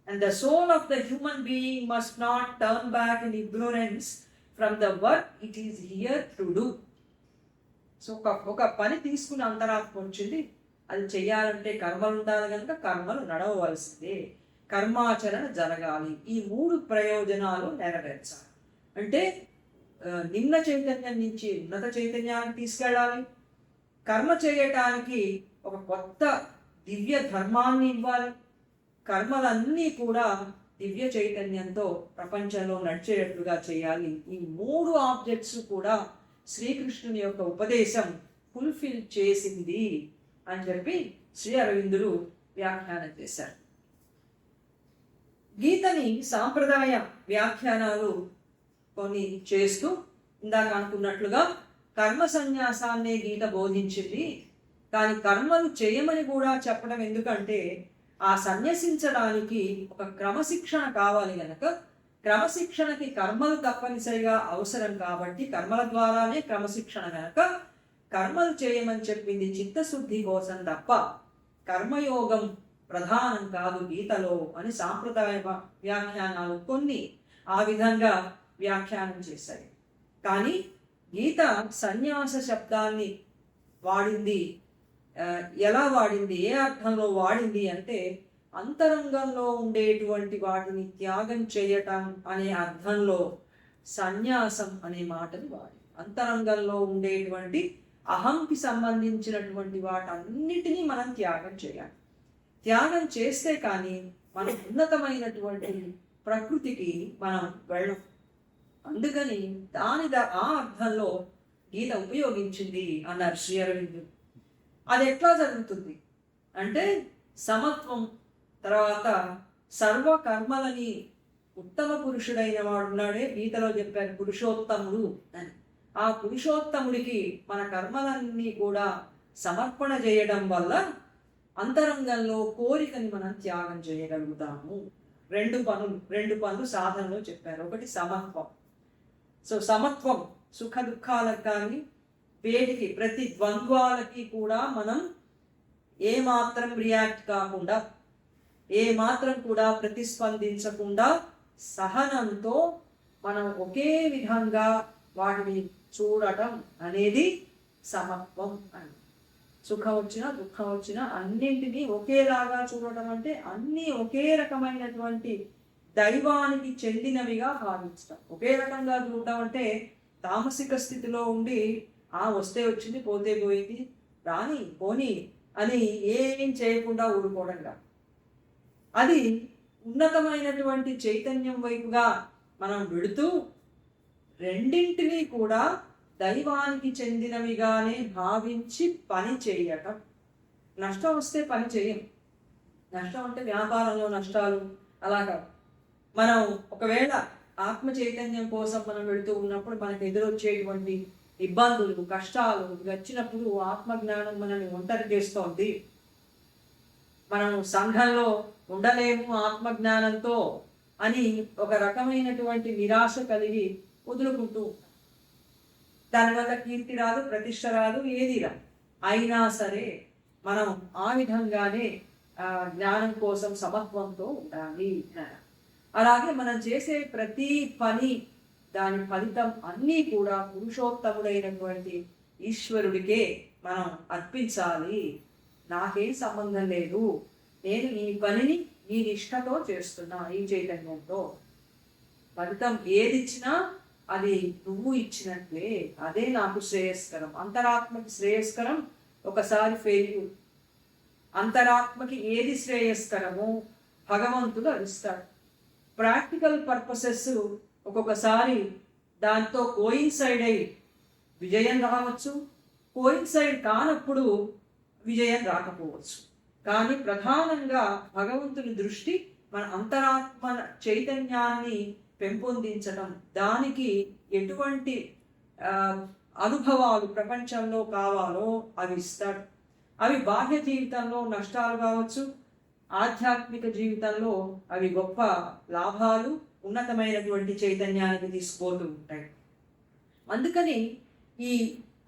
and the soul of the human being must not turn back in ignorance from the work it is here to do. So ఒక పని తీసుకుని అంతరాత్మ వచ్చింది, అది చెయ్యాలంటే కర్మలు ఉండాలి కనుక కర్మలు నడవవలసిందే, కర్మాచరణ జరగాలి. ఈ 3 ప్రయోజనాలు నెరవేర్చాలి. అంటే నిమ్న చైతన్యం నుంచి ఉన్నత చైతన్యాన్ని తీసుకెళ్ళాలి, కర్మ చేయటానికి ఒక కొత్త దివ్య ధర్మాన్ని ఇవ్వాలి, కర్మలన్నీ కూడా దివ్య చైతన్యంతో ప్రపంచంలో నడిచేటట్లుగా చేయాలి. ఈ 3 ఆబ్జెక్ట్స్ కూడా శ్రీకృష్ణుని యొక్క ఉపదేశం ఫుల్ఫిల్ చేసింది అని చెప్పి శ్రీ అరవిందులు వ్యాఖ్యానం చేశారు. గీతని సాంప్రదాయ వ్యాఖ్యానాలు కొన్ని చేస్తూ ఇందాక అనుకున్నట్లుగా కర్మ సన్యాసాన్నే గీత బోధించింది. కానీ కర్మలు చేయమని కూడా చెప్పడం ఎందుకంటే ఆ సన్యసించడానికి ఒక క్రమశిక్షణ కావాలి కనుక క్రమశిక్షణకి కర్మలు తప్పనిసరిగా అవసరం కాబట్టి కర్మల ద్వారానే క్రమశిక్షణ కనుక కర్మలు చేయమని చెప్పింది చిత్తశుద్ధి కోసం తప్ప కర్మయోగం ప్రధానం కాదు గీతలో అని సాంప్రదాయ వ్యాఖ్యానాలు కొన్ని ఆ విధంగా వ్యాఖ్యానం చేశాయి. కానీ గీత సన్యాస శబ్దాన్ని వాడింది. ఎలా వాడింది, ఏ అర్థంలో వాడింది అంటే అంతరంగంలో ఉండేటువంటి వాటిని త్యాగం చేయటం అనే అర్థంలో సన్యాసం అనే మాటను వాడి అంతరంగంలో ఉండేటువంటి అహంకి సంబంధించినటువంటి వాటన్నిటినీ మనం త్యాగం చేయాలి. త్యాగం చేస్తే కానీ మన ఉన్నతమైనటువంటి ప్రకృతికి మనం వెళ్ళం. అందుకని ఆ అర్థంలో గీత ఉపయోగించింది అన్నారు శ్రీ అరవిందులు. అది ఎట్లా జరుగుతుంది అంటే సమత్వం, తర్వాత సర్వ కర్మలని ఉత్తమ పురుషుడైన వాడు ఉన్నాడే గీతలో చెప్పారు పురుషోత్తముడు అని. ఆ పురుషోత్తముడికి మన కర్మలన్నీ కూడా సమర్పణ చేయడం వల్ల అంతరంగంలో కోరికని మనం త్యాగం చేయగలుగుతాము. రెండు పనులు సాధనలో చెప్పారు. ఒకటి సమత్వం. సో సమత్వం సుఖ దుఃఖాలకు కానీ వేటికి ప్రతి ద్వంద్వాలకి కూడా మనం ఏమాత్రం రియాక్ట్ కాకుండా ఏమాత్రం కూడా ప్రతిస్పందించకుండా సహనంతో మనం ఒకే విధంగా వాటిని చూడటం అనేది సమత్వం అని. సుఖం వచ్చినా దుఃఖం వచ్చినా అన్నింటినీ ఒకేలాగా చూడటం అంటే అన్నీ ఒకే రకమైనటువంటి దైవానికి చెందినవిగా భావించటం. ఒకే రకంగా చూడటం అంటే తామసిక స్థితిలో ఉండి వస్తే వచ్చింది పోతే పోయింది రాని పోని అని ఏం చేయకుండా ఊరుకోవడంగా, అది ఉన్నతమైనటువంటి చైతన్యం వైపుగా మనం వెడుతూ రెండింటినీ కూడా దైవానికి చెందినవిగానే భావించి పని చేయటం. నష్టం వస్తే పని చేయం. నష్టం అంటే వ్యాపారంలో నష్టాలు అలాగా. మనం ఒకవేళ ఆత్మ చైతన్యం కోసం మనం వెళుతూ ఉన్నప్పుడు మనకు ఎదురొచ్చేటువంటి ఇబ్బందులు కష్టాలు వచ్చినప్పుడు ఆత్మజ్ఞానం మనల్ని ఒంటరి చేస్తోంది. మనం సంఘంలో ఉండలేము ఆత్మజ్ఞానంతో అని ఒక రకమైనటువంటి నిరాశ కలిగి వదులుకుంటూ ఉంటాం. దానివల్ల కీర్తి రాదు, ప్రతిష్ట రాదు, ఏది రాదు. అయినా సరే మనం ఆ విధంగానే జ్ఞానం కోసం సమత్వంతో ఉండాలి. అలాగే మనం చేసే ప్రతి పని దాని ఫలితం అన్నీ కూడా పురుషోత్తముడైనటువంటి ఈశ్వరుడికే మనం అర్పించాలి. నాకేం సంబంధం లేదు, నేను ఈ పనిని ఈ నిష్ఠతో చేస్తున్నా, ఈ చైతన్యంతో. ఫలితం ఏదిచ్చినా అది నువ్వు ఇచ్చినట్లే, అదే నాకు శ్రేయస్కరం. అంతరాత్మకి శ్రేయస్కరం ఒకసారి ఫెయిల్యూర్. అంతరాత్మకి ఏది శ్రేయస్కరమో భగవంతుడు అరిస్తాడు. ప్రాక్టికల్ పర్పసెస్ ఒక్కొక్కసారి దాంతో కోయిన్సైడ్ అయి విజయం రావచ్చు, కోయిన్సైడ్ కానప్పుడు విజయం రాకపోవచ్చు. కానీ ప్రధానంగా భగవంతుని దృష్టి మన అంతరాత్మ చైతన్యాన్ని పెంపొందించడం, దానికి ఎటువంటి అనుభవాలు ప్రపంచంలో కావాలో అవి ఇస్తాడు. అవి బాహ్య జీవితంలో నష్టాలు కావచ్చు, ఆధ్యాత్మిక జీవితంలో అవి గొప్ప లాభాలు, ఉన్నతమైనటువంటి చైతన్యానికి తీసుకుపోతూ ఉంటాయి. అందుకని ఈ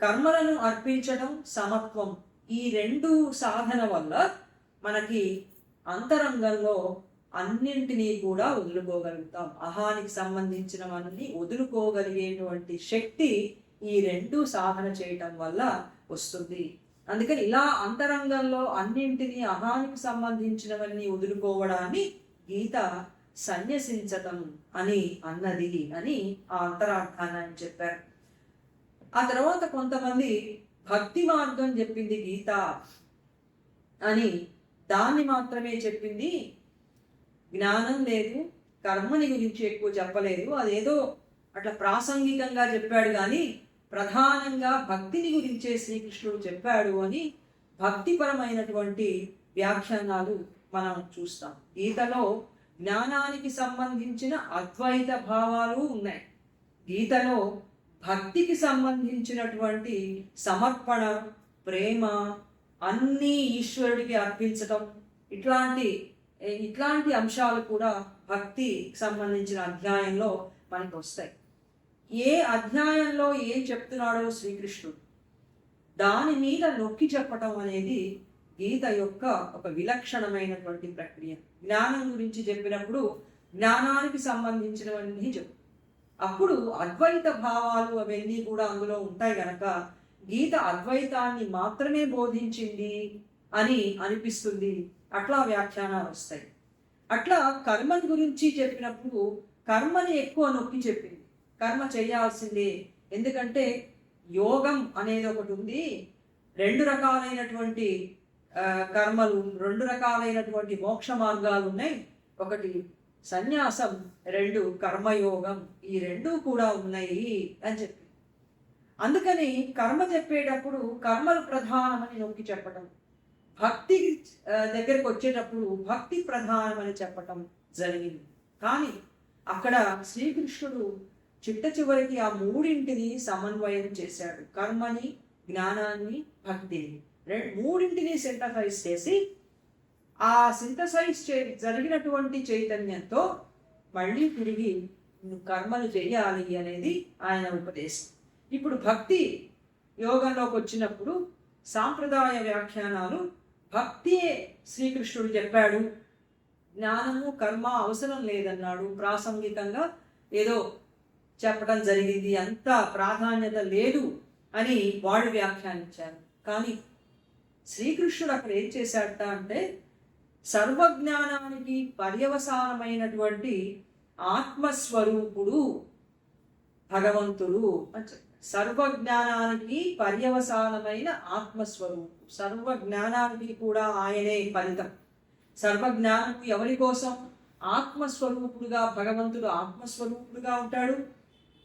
కర్మలను అర్పించడం, సమత్వం, ఈ రెండు సాధన వల్ల మనకి అంతరంగంలో అన్నింటినీ కూడా వదులుకోగలుగుతాం. అహానికి సంబంధించినవన్నీ వదులుకోగలిగేటువంటి శక్తి ఈ రెండు సాధన చేయటం వల్ల వస్తుంది. అందుకని ఇలా అంతరంగంలో అన్నింటినీ అహానికి సంబంధించినవన్నీ వదులుకోవడాన్ని గీత సన్యసించటం అని అన్నది అని ఆ అంతరార్థాన్ని అని చెప్పారు. ఆ తర్వాత కొంతమంది భక్తి మార్గం చెప్పింది గీత అని, దాన్ని మాత్రమే చెప్పింది, జ్ఞానం లేదు, కర్మని గురించి ఎక్కువ చెప్పలేదు, అదేదో అట్లా ప్రాసంగికంగా చెప్పాడు కానీ ప్రధానంగా భక్తిని గురించే శ్రీకృష్ణుడు చెప్పాడు అని భక్తిపరమైనటువంటి వ్యాఖ్యానాలు మనం చూస్తాం. గీతలో జ్ఞానానికి సంబంధించిన అద్వైత భావాలు ఉన్నాయి. గీతలో భక్తికి సంబంధించినటువంటి సమర్పణ, ప్రేమ, అన్నీ ఈశ్వరుడికి అర్పించటం, ఇట్లాంటి అంశాలు కూడా భక్తికి సంబంధించిన అధ్యాయంలో మనకు వస్తాయి. ఏ అధ్యాయంలో ఏం చెప్తున్నాడో శ్రీకృష్ణుడు దాని మీద నొక్కి చెప్పటం అనేది గీత యొక్క ఒక విలక్షణమైనటువంటి ప్రక్రియ. జ్ఞానం గురించి చెప్పినప్పుడు జ్ఞానానికి సంబంధించినవన్నీ చెప్పు, అప్పుడు అద్వైత భావాలు అవన్నీ కూడా అందులో ఉంటాయి గనక గీత అద్వైతాన్ని మాత్రమే బోధించింది అని అనిపిస్తుంది. అట్లా వ్యాఖ్యానాలు వస్తాయి. అట్లా కర్మని గురించి చెప్పినప్పుడు కర్మని ఎక్కువ నొక్కి చెప్పింది. కర్మ చేయాల్సిందే, ఎందుకంటే యోగం అనేది ఒకటి ఉంది, రెండు రకాలైనటువంటి కర్మలు, రెండు రకాలైనటువంటి మోక్ష మార్గాలు ఉన్నాయి, ఒకటి సన్యాసం, రెండు కర్మయోగం, ఈ రెండు కూడా ఉన్నాయి అని చెప్పి. అందుకని కర్మ చెప్పేటప్పుడు కర్మలు ప్రధానమని నొక్కి చెప్పటం, భక్తి దగ్గరికి వచ్చేటప్పుడు భక్తి ప్రధానమని చెప్పటం జరిగింది. కానీ అక్కడ శ్రీకృష్ణుడు చిట్ట చివరికి ఆ మూడింటిని సమన్వయం చేశాడు. కర్మని, జ్ఞానాన్ని, భక్తిని, మూడింటిని సింథసైజ్ చేసి ఆ సింథసైజ్ జరిగినటువంటి చైతన్యంతో మళ్ళీ తిరిగి కర్మలు చేయాలి అనేది ఆయన ఉపదేశం. ఇప్పుడు భక్తి యోగంలోకి వచ్చినప్పుడు సాంప్రదాయ వ్యాఖ్యానాలు భక్తియే శ్రీకృష్ణుడు చెప్పాడు, జ్ఞానము కర్మ అవసరం లేదన్నాడు, ప్రాసంగికంగా ఏదో చెప్పడం జరిగింది, అంత ప్రాధాన్యత లేదు అని వాళ్ళు వ్యాఖ్యానించారు. కానీ శ్రీకృష్ణుడు అక్కడ ఏం చేశాడట అంటే సర్వజ్ఞానానికి పర్యవసానమైనటువంటి ఆత్మస్వరూపుడు భగవంతుడు అని చెప్పారు. సర్వజ్ఞానానికి పర్యవసానమైన ఆత్మస్వరూపుడు, సర్వజ్ఞానానికి కూడా ఆయనే ఫలితం. సర్వజ్ఞానము ఎవరి కోసం? ఆత్మస్వరూపుడుగా, భగవంతుడు ఆత్మస్వరూపుడుగా ఉంటాడు.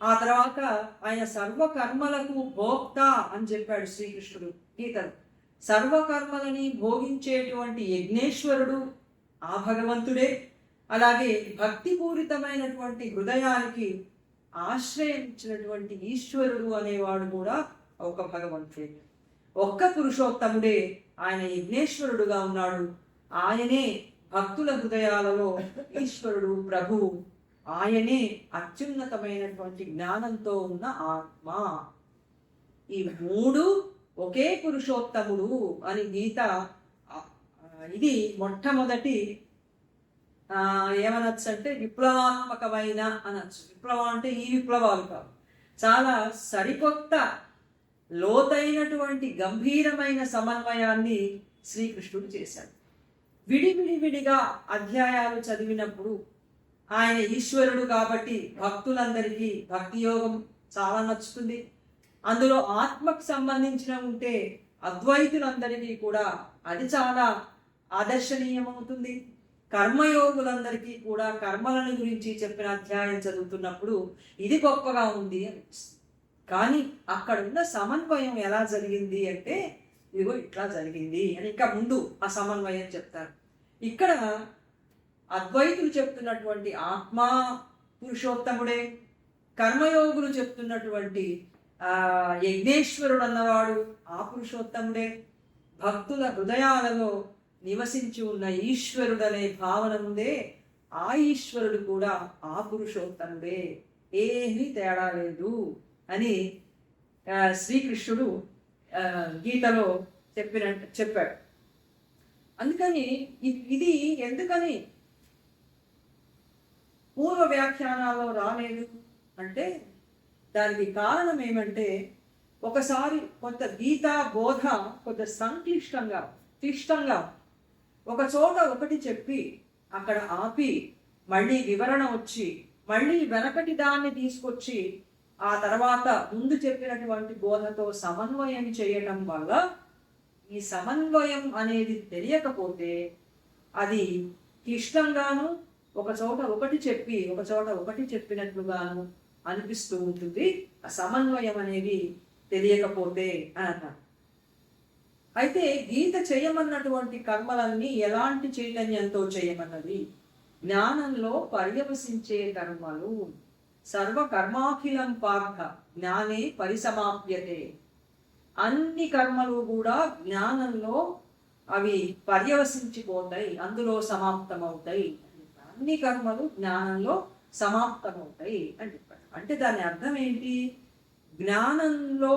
ఆ తర్వాత ఆయన సర్వకర్మలకు భోక్త అని చెప్పాడు శ్రీకృష్ణుడు గీతలు. సర్వకర్మలని భోగించేటువంటి యజ్ఞేశ్వరుడు ఆ భగవంతుడే. అలాగే భక్తిపూరితమైనటువంటి హృదయానికి ఆశ్రయం ఇచ్చినటువంటి ఈశ్వరుడు అనేవాడు కూడా ఒక భగవంతుడే. ఒక్క పురుషోత్తముడే ఆయన యజ్ఞేశ్వరుడుగా ఉన్నాడు. ఆయనే భక్తుల హృదయాలలో ఈశ్వరుడు, ప్రభువు. ఆయనే అత్యున్నతమైనటువంటి జ్ఞానంతో ఉన్న ఆత్మ. ఈ మూడు ఒకే పురుషోత్తముడు అని గీత ఇది మొట్టమొదటి ఏమనొచ్చు అంటే విప్లవాత్మకమైన అనొచ్చు. విప్లవం అంటే ఈ విప్లవాలు కావు, చాలా సరికొత్త లోతైనటువంటి గంభీరమైన సమన్వయాన్ని శ్రీకృష్ణుడు చేశాడు. విడివిడివిడిగా అధ్యాయాలు చదివినప్పుడు ఆయన ఈశ్వరుడు కాబట్టి భక్తులందరికీ భక్తి యోగం చాలా నచ్చుతుంది. అందులో ఆత్మకు సంబంధించిన ఉంటే అద్వైతులందరికీ కూడా అది చాలా ఆదర్శనీయమవుతుంది. కర్మయోగులందరికీ కూడా కర్మలను గురించి చెప్పిన అధ్యాయం చదువుతున్నప్పుడు ఇది గొప్పగా ఉంది అనిపిస్తుంది. కానీ అక్కడ ఉన్న సమన్వయం ఎలా జరిగింది అంటే ఇదిగో ఇట్లా జరిగింది అని ఇంకా ముందు ఆ సమన్వయం చెప్తారు. ఇక్కడ అద్వైతులు చెప్తున్నటువంటి ఆత్మ పురుషోత్తముడే, కర్మయోగులు చెప్తున్నటువంటి యజ్ఞేశ్వరుడు అన్నవాడు ఆ పురుషోత్తముడే, భక్తుల హృదయాలలో నివసించి ఉన్న ఈశ్వరుడనే భావన ఉందే ఆ ఈశ్వరుడు కూడా ఆ పురుషోత్తముడే, ఏమీ తేడా లేదు అని శ్రీకృష్ణుడు గీతలో చెప్పాడు. అందుకని ఇది ఎందుకని పూర్వ వ్యాఖ్యానాల్లో రాలేదు అంటే దానికి కారణం ఏమంటే ఒకసారి కొంత గీతా బోధ కొంత క్లిష్టంగా ఒక చోట ఒకటి చెప్పి అక్కడ ఆపి మళ్ళీ వివరణ వచ్చి మళ్ళీ వెనకటి దాన్ని తీసుకొచ్చి ఆ తర్వాత ముందు చెప్పినటువంటి బోధతో సమన్వయం చేయటం వల్ల ఈ సమన్వయం అనేది తెలియకపోతే అది క్లిష్టంగాను ఒక చోట ఒకటి చెప్పి ఒక చోట ఒకటి చెప్పినట్లుగాను అనిపిస్తూ ఉంటుంది. ఆ సమన్వయం అనేది తెలియకపోతే అని అన్నారు. అయితే గీత చేయమన్నటువంటి కర్మలన్నీ ఎలాంటి చైతన్యంతో చేయమన్నది? జ్ఞానంలో పర్యవసించే కర్మలు. సర్వ కర్మాఖిలం పార్థ జ్ఞానే పరిసమాప్యతే. అన్ని కర్మలు కూడా జ్ఞానంలో అవి పర్యవసించిపోతాయి, అందులో సమాప్తమవుతాయి. అన్ని కర్మలు జ్ఞానంలో సమాప్తమవుతాయి అని చెప్పారు. అంటే దాని అర్థం ఏంటి? జ్ఞానంలో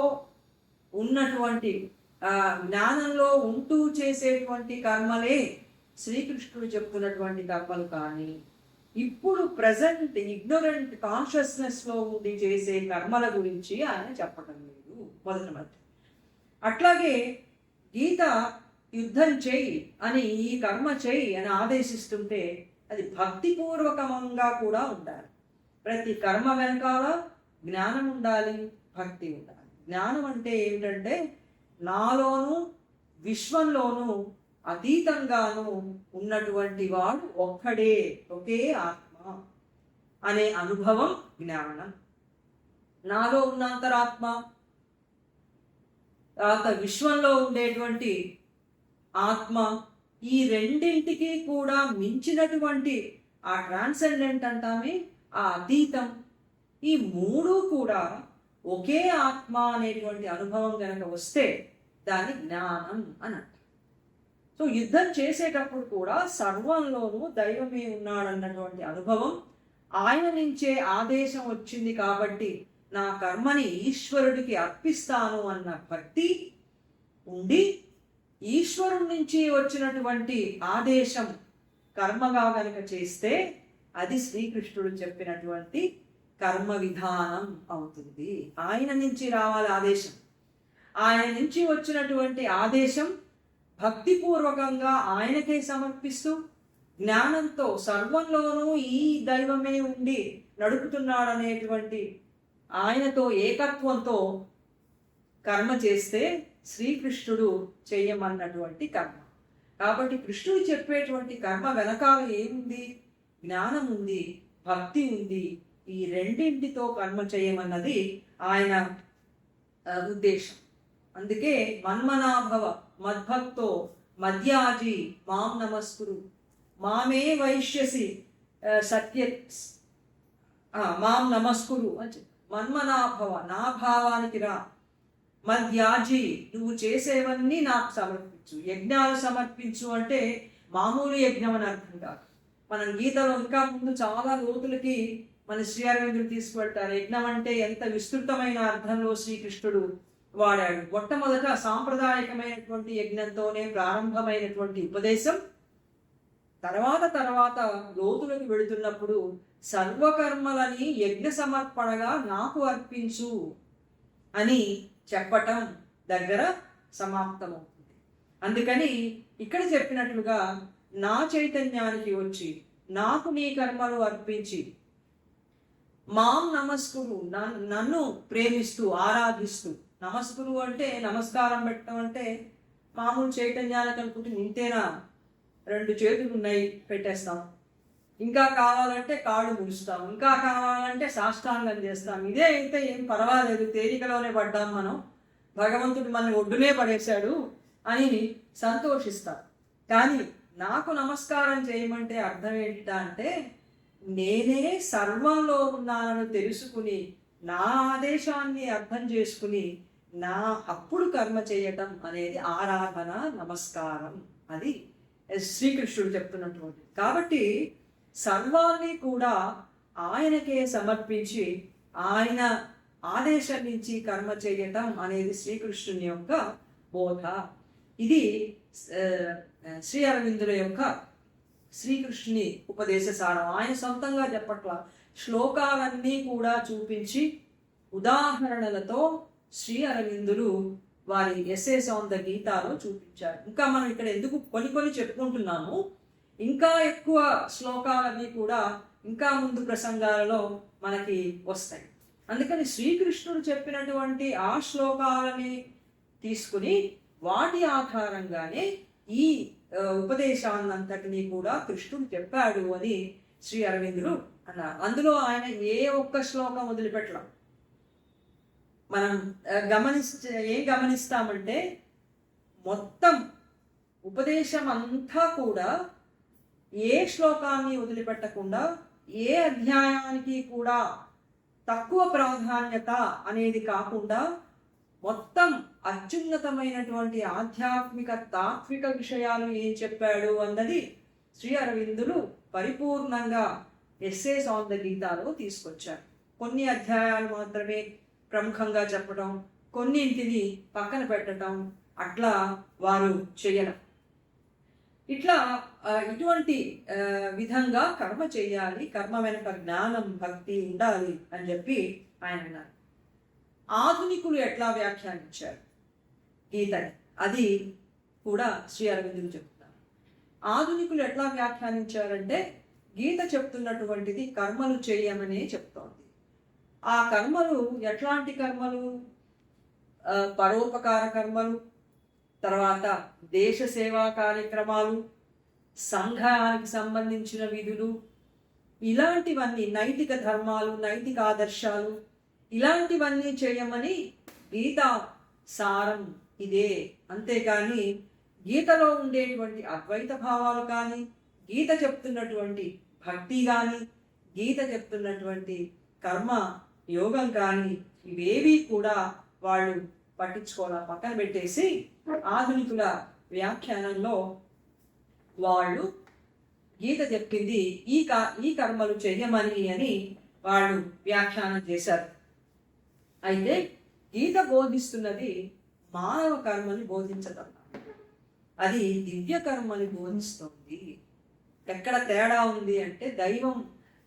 ఉన్నటువంటి జ్ఞానంలో ఉంటూ చేసేటువంటి కర్మలే శ్రీకృష్ణుడు చెప్తున్నటువంటి కర్మలు, కానీ ఇప్పుడు ప్రజెంట్ ఇగ్నోరెంట్ కాన్షియస్నెస్లో ఉండి చేసే కర్మల గురించి ఆయన చెప్పడం లేదు మొదటి. అట్లాగే గీత యుద్ధం చేయి అని, ఈ కర్మ చేయి అని ఆదేశిస్తుంటే అది భక్తిపూర్వకంగా కూడా ఉండాలి. ప్రతి కర్మ వెనకాల జ్ఞానం ఉండాలి, భక్తి ఉండాలి. జ్ఞానం అంటే ఏమిటంటే నాలోను విశ్వంలోనూ అతీతంగాను ఉన్నటువంటి వాడు ఒక్కడే, ఒకే ఆత్మ అనే అనుభవం జ్ఞానం. నాలో ఉన్న అంతరాత్మ, తర్వాత విశ్వంలో ఉండేటువంటి ఆత్మ, ఈ రెండింటికి కూడా మించినటువంటి ఆ ట్రాన్సెండెంట్ అంటామే, ఆ అతీతం, ఈ మూడు కూడా ఒకే ఆత్మ అనేటువంటి అనుభవం కనుక వస్తే దాని జ్ఞానం అని అంటారు. సో యుద్ధం చేసేటప్పుడు కూడా సర్వంలోనూ దైవమే ఉన్నాడన్నటువంటి అనుభవం, ఆయన నుంచే ఆదేశం వచ్చింది కాబట్టి నా కర్మని ఈశ్వరుడికి అర్పిస్తాను అన్న భక్తి ఉండి, ఈశ్వరుడి నుంచి వచ్చినటువంటి ఆదేశం కర్మగా కనుక చేస్తే అది శ్రీకృష్ణుడు చెప్పినటువంటి కర్మ విధానం అవుతుంది. ఆయన నుంచి రావాలి ఆదేశం. ఆయన నుంచి వచ్చినటువంటి ఆదేశం భక్తిపూర్వకంగా ఆయనకే సమర్పిస్తూ జ్ఞానంతో సర్వంలోనూ ఈ దైవమే ఉండి నడుపుతున్నాడనేటువంటి ఆయనతో ఏకత్వంతో కర్మ చేస్తే శ్రీకృష్ణుడు చేయమన్నటువంటి కర్మ. కాబట్టి కృష్ణుడు చెప్పేటువంటి కర్మ వెనకాల ఏముంది? జ్ఞానం ఉంది, భక్తి ఉంది. ఈ రెండింటితో కర్మ చేయమన్నది ఆయన ఉద్దేశం. అందుకే మన్మనాభవ మద్భక్తో మధ్యాజీ మాం నమస్కురు మామే వైశ్యసి సత్య మాం నమస్కురు అని. మన్మనాభవ, నా భావానికి రా. మధ్యాజీ, నువ్వు చేసేవన్నీ నాకు సమర్పించు. యజ్ఞాలు సమర్పించు అంటే మామూలు యజ్ఞం అని అర్థం కాదు. మనం గీతలో ఇంకా ముందు చాలా లోతులకి మన శ్రీ అరవిందులు తీసుకువెళ్తారు. యజ్ఞం అంటే ఎంత విస్తృతమైన అర్థంలో శ్రీకృష్ణుడు వాడాడు. మొట్టమొదట సాంప్రదాయకమైనటువంటి యజ్ఞంతోనే ప్రారంభమైనటువంటి ఉపదేశం. తర్వాత లోతులకు వెళుతున్నప్పుడు సర్వకర్మలని యజ్ఞ సమర్పణగా నాకు అర్పించు అని చెప్పటం దగ్గర సమాప్తమవుతుంది. అందుకని ఇక్కడ చెప్పినట్లుగా నా చైతన్యానికి వచ్చి నాకు నీ కర్మలు అర్పించి మాం నమస్కురు, నన్ను ప్రేమిస్తూ ఆరాధిస్తూ. నమస్కురు అంటే నమస్కారం పెట్టడం అంటే మామూలు చైతన్యాలకు అనుకుంటే ఇంతేనా, 2 చేతులు ఉన్నాయి పెట్టేస్తాం, ఇంకా కావాలంటే కాళ్ళు ముడుస్తాం, ఇంకా కావాలంటే సాష్టాంగం చేస్తాం. ఇదే అయితే ఏం పర్వాలేదు, తేలికలోనే పడ్డాం మనం, భగవంతుడు మనల్ని ఒడ్డునే పడేశాడు అని సంతోషిస్తాం. కానీ నాకు నమస్కారం చేయమంటే అర్థం ఏంటా అంటే నేనే సర్వంలో ఉన్నానని తెలుసుకుని నా ఆదేశాన్ని అర్థం చేసుకుని నా అప్పుడు కర్మ చేయటం అనేది ఆరాధన, నమస్కారం. అది శ్రీకృష్ణుడు చెప్తున్నటువంటి. కాబట్టి సర్వాన్ని కూడా ఆయనకే సమర్పించి ఆయన ఆదేశం నుంచి కర్మ చేయటం అనేది శ్రీకృష్ణుని యొక్క బోధ. ఇది శ్రీ అరవిందుల యొక్క శ్రీకృష్ణుని ఉపదేశ సారం. ఆయన సొంతంగా చెప్పట్ల, శ్లోకాలన్నీ కూడా చూపించి ఉదాహరణలతో శ్రీ అరవిందులు వారి ఎస్సేస్ ఆన్ ద గీతాలో చూపించారు. ఇంకా మనం ఇక్కడ ఎందుకు కొన్ని చెప్పుకుంటున్నాము, ఇంకా ఎక్కువ శ్లోకాలవి కూడా ఇంకా ముందు ప్రసంగాలలో మనకి వస్తాయి. అందుకని శ్రీకృష్ణుడు చెప్పినటువంటి ఆ శ్లోకాలని తీసుకుని వాటి ఆధారంగానే ఈ ఉపదేశాన్నంతటినీ కూడా కృష్ణుడు చెప్పాడు అని శ్రీ అరవిందులు అన్నారు. అందులో ఆయన ఏ ఒక్క శ్లోకం వదిలిపెట్టడం. మనం ఏం గమనిస్తామంటే మొత్తం ఉపదేశం అంతా కూడా ఏ శ్లోకాన్ని వదిలిపెట్టకుండా, ఏ అధ్యాయానికి కూడా తక్కువ ప్రాధాన్యత అనేది కాకుండా మొత్తం అత్యున్నతమైనటువంటి ఆధ్యాత్మిక తాత్విక విషయాలు ఏం చెప్పాడు అన్నది శ్రీ అరవిందులు పరిపూర్ణంగా ఎస్సేస్ ఆన్ ద గీతాలో తీసుకొచ్చారు. కొన్ని అధ్యాయాలు మాత్రమే ప్రముఖంగా చెప్పడం, కొన్నింటిని పక్కన పెట్టడం, అట్లా వారు చేయడం. ఇట్లా ఇటువంటి విధంగా కర్మ చేయాలి, కర్మ వెనక జ్ఞానం భక్తి ఉండాలి అని చెప్పి ఆయన అన్నారు. ఆధునికులు ఎట్లా వ్యాఖ్యానించారు గీతని, అది కూడా శ్రీ అరవిందులు చెప్తున్నారు. ఆధునికులు ఎట్లా వ్యాఖ్యానించారంటే, గీత చెప్తున్నటువంటిది కర్మలు చేయమనే చెప్తోంది. ఆ కర్మలు ఎట్లాంటి కర్మలు? పరోపకార కర్మలు, తర్వాత దేశ సేవా కార్యక్రమాలు, సంఘానికి సంబంధించిన విధులు, ఇలాంటివన్నీ నైతిక ధర్మాలు, నైతిక ఆదర్శాలు, ఇలాంటివన్నీ చేయమని గీత సారం ఇదే. అంతేకాని గీతలో ఉండేటువంటి అద్వైత భావాలు కానీ, గీత చెప్తున్నటువంటి భక్తి కానీ, గీత చెప్తున్నటువంటి కర్మ యోగం కానీ ఇవేవి కూడా వాళ్ళు పట్టించుకోవాల, పక్కన పెట్టేసి ఆధునికుల వ్యాఖ్యానంలో వాళ్ళు గీత చెప్పింది ఈ కర్మలు చెయ్యమని అని వాళ్ళు వ్యాఖ్యానం చేశారు. అయితే గీత బోధిస్తున్నది మానవ కర్మని బోధించడం, అది దివ్య కర్మని బోధిస్తుంది. ఎక్కడ తేడా ఉంది అంటే, దైవం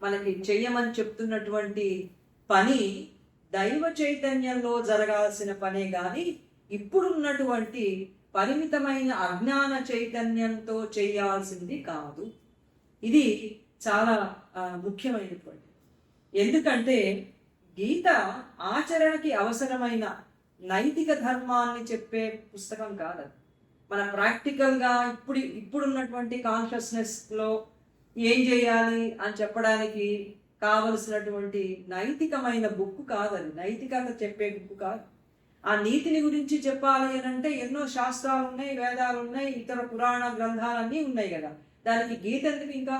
మనకి చెయ్యమని చెప్తున్నటువంటి పని దైవ చైతన్యంలో జరగాల్సిన పనే కానీ ఇప్పుడున్నటువంటి పరిమితమైన అజ్ఞాన చైతన్యంతో చేయాల్సింది కాదు. ఇది చాలా ముఖ్యమైనటువంటి. ఎందుకంటే గీత ఆచరణకి అవసరమైన నైతిక ధర్మాన్ని చెప్పే పుస్తకం కాదు. మన ప్రాక్టికల్గా ఇప్పుడున్నటువంటి కాన్షియస్నెస్లో ఏం చేయాలి అని చెప్పడానికి కావలసినటువంటి నైతికమైన బుక్ కాదని, నైతికత చెప్పే బుక్ కాదు. ఆ నీతిని గురించి చెప్పాలి అని అంటే ఎన్నో శాస్త్రాలు ఉన్నాయి, వేదాలు ఉన్నాయి, ఇతర పురాణ గ్రంథాలన్నీ ఉన్నాయి కదా. దానికి గీత ఎందుకు? ఇంకా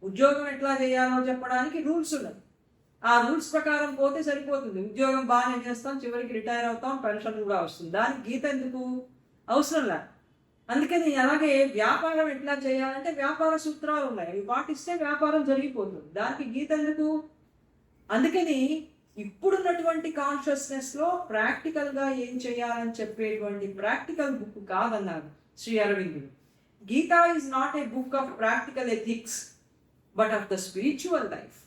ఉద్యోగం ఎట్లా చేయాలో చెప్పడానికి రూల్స్ ఉన్నాయి. ఆ రూల్స్ ప్రకారం పోతే సరిపోతుంది. ఉద్యోగం బాగానే చేస్తాం, చివరికి రిటైర్ అవుతాం, పెన్షన్ కూడా వస్తుంది. దానికి గీత ఎందుకు అవసరం లేదు. అందుకని అలాగే వ్యాపారం ఎట్లా చేయాలంటే వ్యాపార సూత్రాలు ఉన్నాయి, అవి పాటిస్తే వ్యాపారం జరిగిపోతుంది. దానికి గీత ఎందుకు? అందుకని ఇప్పుడున్నటువంటి కాన్షియస్నెస్లో ప్రాక్టికల్గా ఏం చేయాలని చెప్పేటువంటి ప్రాక్టికల్ బుక్ కాదన్నారు శ్రీ అరవిందులు. Gita is not a book of practical ethics but of the spiritual life.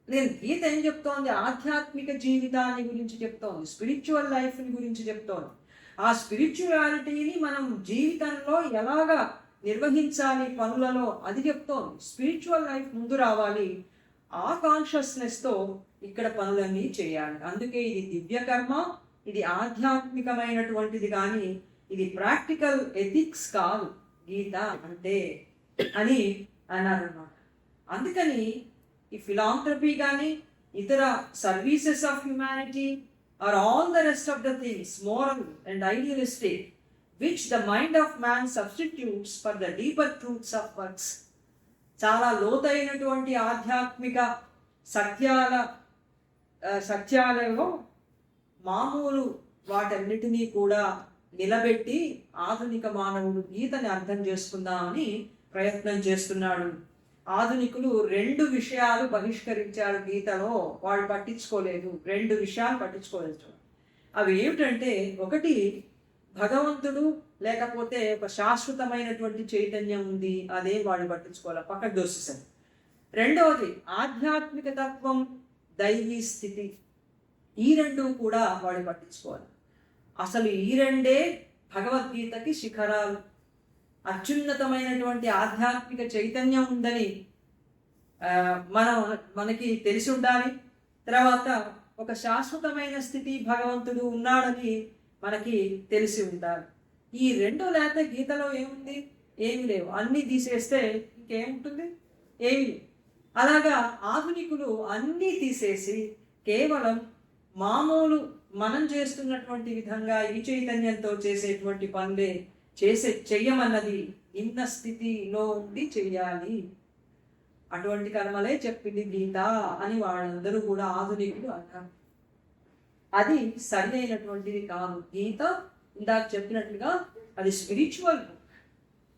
నేను గీత ఏం చెప్తోంది? ఆధ్యాత్మిక జీవితాన్ని గురించి చెప్తోంది, స్పిరిచువల్ లైఫ్ని గురించి చెప్తోంది. ఆ స్పిరిచువాలిటీని మనం జీవితంలో ఎలాగా నిర్వహించాలి పనులలో, అది చెప్తోంది. స్పిరిచువల్ లైఫ్ ముందు రావాలి, ఆ కాన్షియస్నెస్తో ఇక్కడ పనులన్నీ చేయాలి. అందుకే ఇది దివ్య కర్మ, ఇది ఆధ్యాత్మికమైనటువంటిది కానీ ఇది ప్రాక్టికల్ ఎథిక్స్ కాదు గీత అంటే అని అన్నారన్నమాట. అందుకని ఈ ఫిలాంథ్రపీ కానీ ఇతర services of humanity are all the rest of the things moral and idealistic which the mind of man substitutes for the deeper truths of works. చాలా లోతైనటువంటి ఆధ్యాత్మిక సత్యాలలో మామూలు వాటన్నిటినీ కూడా నిలబెట్టి ఆధునిక మానవుడు గీతని అర్థం చేసుకుందామని ప్రయత్నం చేస్తున్నాడు. ఆధునికులు 2 విషయాలు బహిష్కరించారు గీతలో, వాళ్ళు పట్టించుకోలేదు. 2 విషయాలు పట్టించుకోలేదు. అవి ఏమిటంటే, ఒకటి భగవంతుడు లేకపోతే ఒక శాశ్వతమైనటువంటి చైతన్యం ఉంది, అదే వాళ్ళు పట్టించుకోవాలి, పక్కకు దోసేశారు. రెండవది ఆధ్యాత్మిక తత్వం, దైవీ స్థితి, ఈ రెండు కూడా వాడు పట్టించుకోవాలి. అసలు ఈ రెండే భగవద్గీతకి శిఖరాలు. అత్యున్నతమైనటువంటి ఆధ్యాత్మిక చైతన్యం ఉందని మనకి తెలిసి ఉండాలి. తర్వాత ఒక శాశ్వతమైన స్థితి భగవంతుడు ఉన్నాడని మనకి తెలిసి ఉండాలి. ఈ రెండు లేకపోతే గీతలో ఏముంది? ఏమి లేవు. అన్నీ తీసేస్తే ఇంకేముంటుంది? ఏమి. అలాగా ఆధునికులు అన్నీ తీసేసి కేవలం మామూలు మనం చేస్తున్నటువంటి విధంగా ఈ చైతన్యంతో చేసేటువంటి పనులే చెయ్యమన్నది నిమ్న స్థితిలో ఉండి చెయ్యాలి. అటువంటి కర్మలే చెప్పింది గీత అని వాళ్ళందరూ కూడా ఆధునికులు అంటారు. అది సరి అయినటువంటిది కాదు. గీత ఇందాక చెప్పినట్లుగా అది స్పిరిచువల్ బుక్.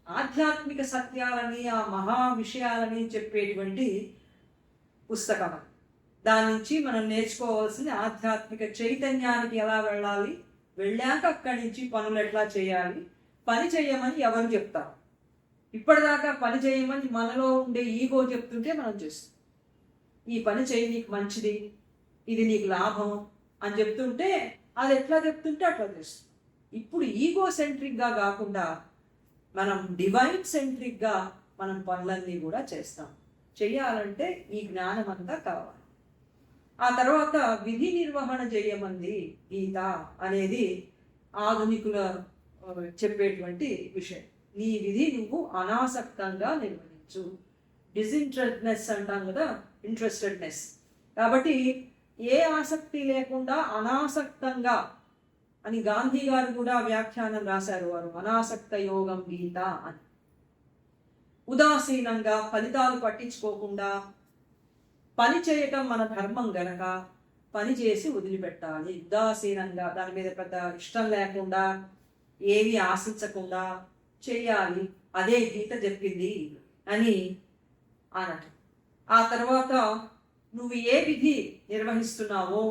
ఆధ్యాత్మిక సత్యాలని ఆ మహా విషయాలని చెప్పేటువంటి పుస్తకం. దాని నుంచి మనం నేర్చుకోవాల్సింది ఆధ్యాత్మిక చైతన్యానికి ఎలా వెళ్ళాలి, వెళ్ళాక అక్కడి నుంచి పనులు ఎట్లా చేయాలి. పని చేయమని ఎవరు చెప్తారు? ఇప్పటిదాకా పని చేయమని మనలో ఉండే ఈగో చెప్తుంటే మనం చేస్తాం. ఈ పని చేయి, నీకు మంచిది, ఇది నీకు లాభం అని చెప్తుంటే అది ఎట్లా చెప్తుంటే అట్లా చేస్తాం. ఇప్పుడు ఈగో సెంట్రిక్గా కాకుండా మనం డివైన్ సెంట్రిక్గా మనం పనులన్నీ కూడా చేస్తాం. చెయ్యాలంటే ఈ జ్ఞానం అంతా కావాలి. ఆ తర్వాత విధి నిర్వహణ చేయమంది గీత అనేది ఆధునికుల చెప్పేటువంటి విషయం. నీ విధి నువ్వు అనాసక్తంగా నిర్వహించు. డిసింట్రెస్ట్నెస్ అంటాం కదా, ఇంట్రెస్టెడ్నెస్. కాబట్టి ఏ ఆసక్తి లేకుండా అనాసక్తంగా అని గాంధీ గారు కూడా వ్యాఖ్యానం రాశారు. వారు అనాసక్త యోగం గీత అని. ఉదాసీనంగా ఫలితాలు పట్టించుకోకుండా పని చేయటం మన ధర్మం గనక పని చేసి వదిలిపెట్టాలి. ఉదాసీనంగా దాని మీద పెద్ద ఇష్టం లేకుండా ఏవి ఆశించకుండా చెయ్యాలి. అదే గీత చెప్పింది అని అన్నట్టు. ఆ తర్వాత నువ్వు ఏ విధి నిర్వహిస్తున్నావో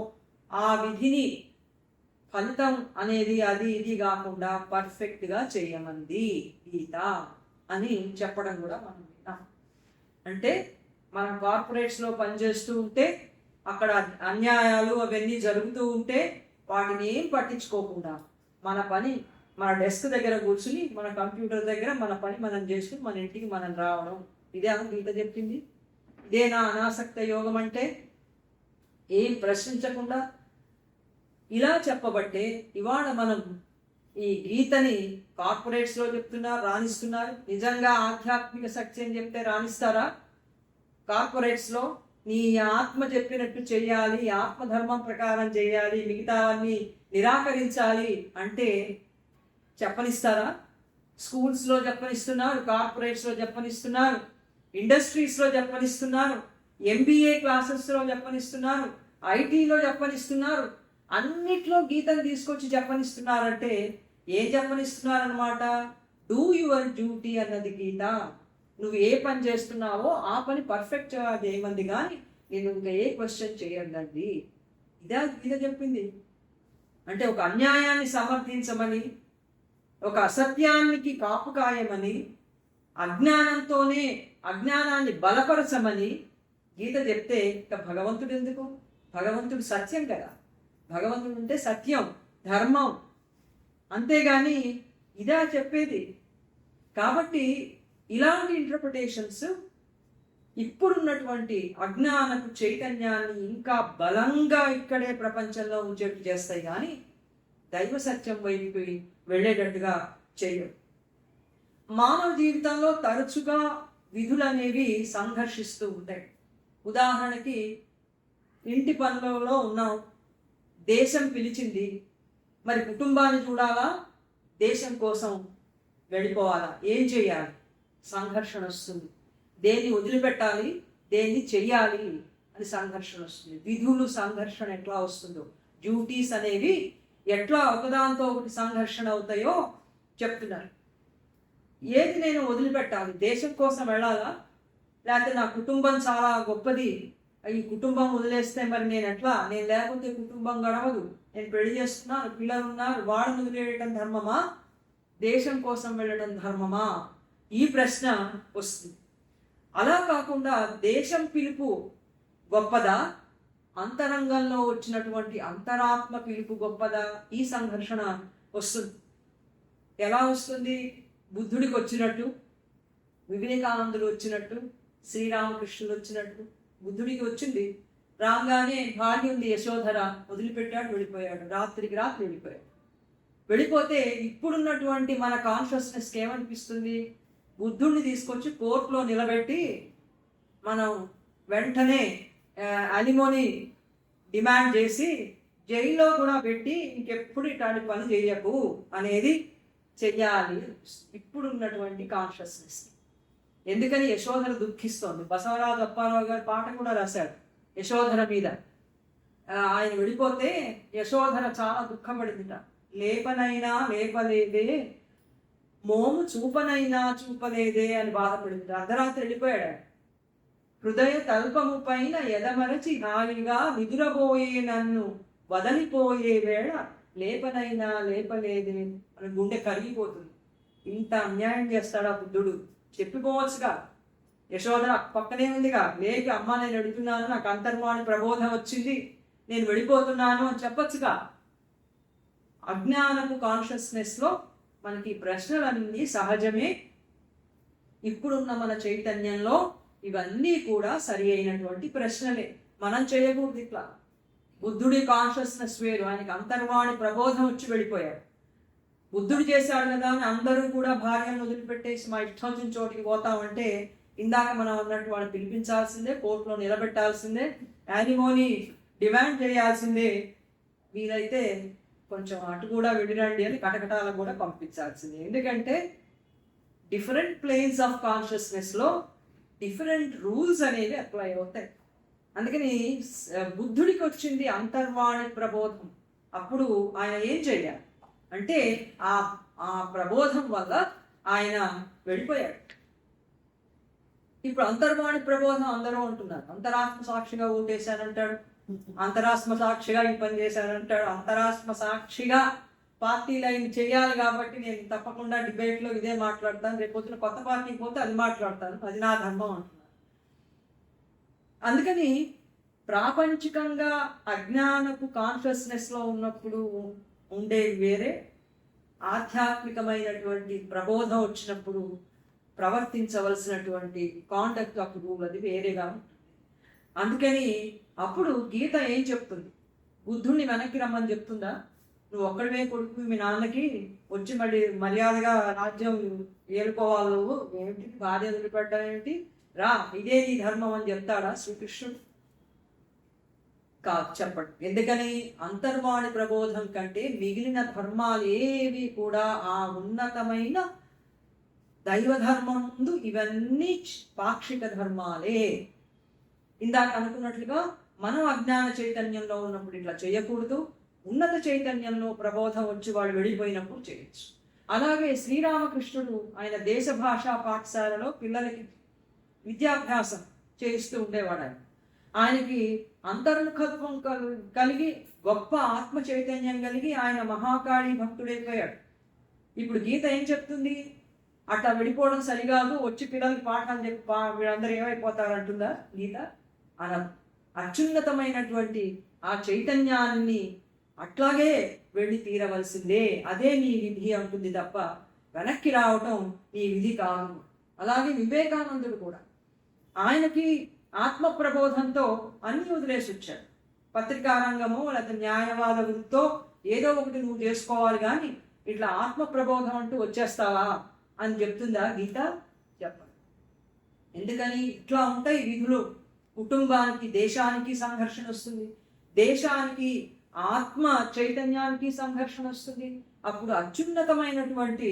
ఆ విధిని ఫలితం అనేది అది ఇది కాకుండా పర్ఫెక్ట్గా చేయమంది గీత అని చెప్పడం కూడా మనం విన్నాం. అంటే మనం కార్పొరేట్స్లో పనిచేస్తూ ఉంటే అక్కడ అన్యాయాలు అవన్నీ జరుగుతూ ఉంటే వాటిని ఏం పట్టించుకోకుండా మన పని మన డెస్క్ దగ్గర కూర్చుని మన కంప్యూటర్ దగ్గర మన పని మనం చేసుకుని మన ఇంటికి మనం రావడం. ఇదే గీత చెప్పింది. ఇదేనా అనాసక్త యోగం అంటే? ఏం ప్రశ్నించకుండా ఇలా చెప్పబట్టే ఇవాళ మనం ఈ గీతని కార్పొరేట్స్లో చెప్తున్నారు, రాణిస్తున్నారు. నిజంగా ఆధ్యాత్మిక శక్తి అని చెప్తే రాణిస్తారా? కార్పొరేట్స్లో నీ ఆత్మ చెప్పినట్టు చేయాలి, ఆత్మధర్మం ప్రకారం చేయాలి, మిగతావన్నీ నిరాకరించాలి అంటే చెప్పనిస్తారా? స్కూల్స్లో చెప్పనిస్తున్నారు, కార్పొరేట్స్లో చెప్పనిస్తున్నారు, ఇండస్ట్రీస్లో చెప్పనిస్తున్నారు, MBA క్లాసెస్లో చెప్పనిస్తున్నారు, ఐటీలో చెప్పనిస్తున్నారు. అన్నిట్లో గీతను తీసుకొచ్చి చెప్పనిస్తున్నారంటే ఏం చెప్పనిస్తున్నారనమాట? డూ యువర్ డ్యూటీ అన్నది గీత. నువ్వు ఏ పని చేస్తున్నావో ఆ పని పర్ఫెక్ట్గా చేయమంది, కానీ నేను ఇంకా ఏ క్వశ్చన్ చేయొద్దండి. ఇదే గీత చెప్పింది. అంటే ఒక అన్యాయాన్ని సమర్థించమని, ఒక అసత్యానికి కాపు కాయమని, అజ్ఞానంతోనే అజ్ఞానాన్ని బలపరచమని గీత చెప్తే ఇక భగవంతుడు ఎందుకు? భగవంతుడు సత్యం కదా. భగవంతుడు అంటే సత్యం, ధర్మం, అంతేగాని ఇదా చెప్పేది. కాబట్టి ఇలాంటి ఇంటర్ప్రిటేషన్స్ ఇప్పుడున్నటువంటి అజ్ఞానపు చైతన్యాన్ని ఇంకా బలంగా ఇక్కడే ప్రపంచంలో ఉంచేట్టు చేస్తాయి, కానీ దైవ సత్యం వైపు వెళ్ళేటట్టుగా చేయవు. మానవ జీవితంలో తరచుగా విధులు అనేవి సంఘర్షిస్తూ ఉంటాయి. ఉదాహరణకి ఇంటి పనులలో ఉన్నాం, దేశం పిలిచింది, మరి కుటుంబాన్ని చూడాలా, దేశం కోసం వెళ్ళిపోవాలా, ఏం చేయాలి? సంఘర్షణ వస్తుంది. దేన్ని వదిలిపెట్టాలి, దేన్ని చెయ్యాలి అని సంఘర్షణ వస్తుంది. విధులు సంఘర్షణ ఎట్లా వస్తుందో, డ్యూటీస్ అనేవి ఎట్లా ఒకదాంతో ఒకటి సంఘర్షణ అవుతాయో చెప్తున్నారు. ఏది నేను వదిలిపెట్టాలి? దేశం కోసం వెళ్ళాలా, లేకపోతే నా కుటుంబం చాలా గొప్పది, ఈ కుటుంబం వదిలేస్తే మరి నేను ఎట్లా, నేను లేకపోతే కుటుంబం గడవదు, నేను పెళ్లి చేస్తున్నాను, పిల్లలు ఉన్నారు, వాళ్ళని వదిలేయడం ధర్మమా, దేశం కోసం వెళ్ళడం ధర్మమా? ఈ ప్రశ్న వస్తుంది. అలా కాకుండా దేశం పిలుపు గొప్పదా, అంతరంగంలో వచ్చినటువంటి అంతరాత్మ పిలుపు గొప్పదా? ఈ సంఘర్షణ వస్తుంది. ఎలా వస్తుంది? బుద్ధుడికి వచ్చినట్టు, వివేకానందులు వచ్చినట్టు, శ్రీరామకృష్ణులు వచ్చినట్టు. బుద్ధుడికి వచ్చింది, రాగానే భార్య ఉంది యశోధర, వదిలిపెట్టాడు, వెళ్ళిపోయాడు, రాత్రికి రాత్రి వెళ్ళిపోయాడు. వెళ్ళిపోతే ఇప్పుడున్నటువంటి మన కాన్షియస్నెస్కి ఏమనిపిస్తుంది? బుద్ధుడిని తీసుకొచ్చి కోర్టులో నిలబెట్టి మనం వెంటనే అలిమోని డిమాండ్ చేసి జైల్లో కూడా పెట్టి ఇంకెప్పుడు ఇట్లాంటి పని చేయకు అనేది చెయ్యాలి ఇప్పుడున్నటువంటి కాన్షియస్నెస్. ఎందుకని యశోధర దుఃఖిస్తోంది. బసవరాజు అప్పారావు గారు పాట కూడా రాశాడు యశోధర మీద. ఆయన వెళ్ళిపోతే యశోధర చాలా దుఃఖపడిందిట. లేపనైనా లేపలేదే, మోము చూపనైనా చూపలేదే అని బాధపడింది. అర్ధరాత్రి వెళ్ళిపోయాడు. హృదయ తల్పము పైన ఎదమరచి హాయిగా నిదురబోయే నన్ను వదలిపోయే వేళ లేపనైనా లేపలేదే అని గుండె కరిగిపోతుంది. ఇంత అన్యాయం చేస్తాడా బుద్ధుడు? చెప్పిపోవచ్చుగా. యశోధర పక్కనే ఉందిగా, లేక అమ్మ నేను వెళుతున్నాను, నాకు అంతర్వాణి ప్రబోధం వచ్చింది, నేను వెళ్ళిపోతున్నాను అని చెప్పచ్చుగా. అజ్ఞానపు కాన్షియస్నెస్లో మనకి ప్రశ్నలన్నీ సహజమే. ఇప్పుడున్న మన చైతన్యంలో ఇవన్నీ కూడా సరి అయినటువంటి ప్రశ్నలే. మనం చేయకూడదు ఇట్లా. బుద్ధుడి కాన్షియస్నెస్ వేరు, ఆయనకి అంతర్వాణి ప్రబోధం వచ్చి వెళ్ళిపోయాడు. బుద్ధుడు చేశాడు కదా అని అందరూ కూడా భార్యను వదిలిపెట్టేసి మా ఇష్టం వచ్చిన చోటికి పోతామంటే ఇందాక మనం అన్నట్టు వాళ్ళు పిలిపించాల్సిందే, కోర్టులో నిలబెట్టాల్సిందే, యానిమోని డిమాండ్ చేయాల్సిందే. వీలైతే కొంచెం అటు కూడా వెళ్ళిరండి అని కటకటాలకు కూడా పంపించాల్సిందే. ఎందుకంటే డిఫరెంట్ ప్లేన్స్ ఆఫ్ కాన్షియస్నెస్లో డిఫరెంట్ రూల్స్ అనేవి అప్లై అవుతాయి. అందుకని బుద్ధుడికి వచ్చింది అంతర్వాణి ప్రబోధం. అప్పుడు ఆయన ఏం చేయాలి అంటే ఆ ప్రబోధం వల్ల ఆయన వెళ్ళిపోయాడు. ఇప్పుడు అంతర్వాణి ప్రబోధం అందరూ అంటున్నారు. అంతరాత్మ సాక్షిగా ఓటేశానంటాడు, అంతరాత్మ సాక్షిగా ఈ పని చేశానంటాడు, అంతరాత్మ సాక్షిగా పార్టీ లైన్ చేయాలి కాబట్టి నేను తప్పకుండా డిబేట్లో ఇదే మాట్లాడతాను, రేపొద్దున కొత్త పార్టీకి పోతే అది మాట్లాడతాను, అది నా ధర్మం అంటున్నాను. అందుకని ప్రాపంచికంగా అజ్ఞానపు కాన్షియస్నెస్లో ఉన్నప్పుడు ఉండేవి వేరే, ఆధ్యాత్మికమైనటువంటి ప్రబోధం వచ్చినప్పుడు ప్రవర్తించవలసినటువంటి కాండక్ట్ ఆఫ్ రూల్ అది వేరేగా ఉంటుంది. అందుకని అప్పుడు గీత ఏం చెప్తుంది? బుద్ధుడిని వెనక్కి రమ్మని చెప్తుందా? నువ్వు ఒక్కడివే కొడుకు, మీ నాన్నకి వచ్చి మళ్ళీ మర్యాదగా రాజ్యం ఏలుకోవాలి, నువ్వు ఏమిటి భార్య వదిలిపెట్టడం ఏమిటి, రా ఇదే నీ ధర్మం అని చెప్తాడా శ్రీకృష్ణుడు? కాదు, చెప్పడు. ఎందుకని? అంతర్వాణి ప్రబోధం కంటే మిగిలిన ధర్మాలు ఏవి కూడా ఆ ఉన్నతమైన దైవధర్మం ముందు ఇవన్నీ పాక్షిక ధర్మాలే. ఇందాక అనుకున్నట్లుగా మనం అజ్ఞాన చైతన్యంలో ఉన్నప్పుడు ఇట్లా చేయకూడదు, ఉన్నత చైతన్యంలో ప్రబోధం వచ్చి వాళ్ళు వెళ్ళిపోయినప్పుడు చేయొచ్చు. అలాగే శ్రీరామకృష్ణుడు ఆయన దేశ భాషా పాఠశాలలో పిల్లలకి విద్యాభ్యాసం చేయిస్తూ ఉండేవాడు. ఆయనకి అంతర్ముఖత్వం కలిగి గొప్ప ఆత్మ చైతన్యం కలిగి ఆయన మహాకాళి భక్తుడైపోయాడు. ఇప్పుడు గీత ఏం చెప్తుంది? అట్లా వెళ్ళిపోవడం సరికాదు, వచ్చి పిల్లలకి పాఠాలు చెప్పి వీళ్ళందరూ ఏమైపోతారంటుందా గీత? అత్యున్నతమైనటువంటి ఆ చైతన్యాన్ని అట్లాగే వెళ్ళి తీరవలసిందే, అదే నీ విధి అంటుంది తప్ప వెనక్కి రావటం నీ విధి కాదు. అలాగే వివేకానందుడు కూడా ఆయనకి ఆత్మ ప్రబోధంతో అన్ని వదిలేసి వచ్చాడు. పత్రికారంగమో లేకపోతే న్యాయవాద వృత్తో ఏదో ఒకటి నువ్వు చేసుకోవాలి, కానీ ఇట్లా ఆత్మ ప్రబోధం అంటూ వచ్చేస్తావా అని చెప్తుందా గీత? చెప్పండి. ఎందుకని? ఇట్లా ఉంటాయి విధులు. కుటుంబానికి దేశానికి సంఘర్షణ వస్తుంది, దేశానికి ఆత్మ చైతన్యానికి సంఘర్షణ వస్తుంది. అప్పుడు అత్యున్నతమైనటువంటి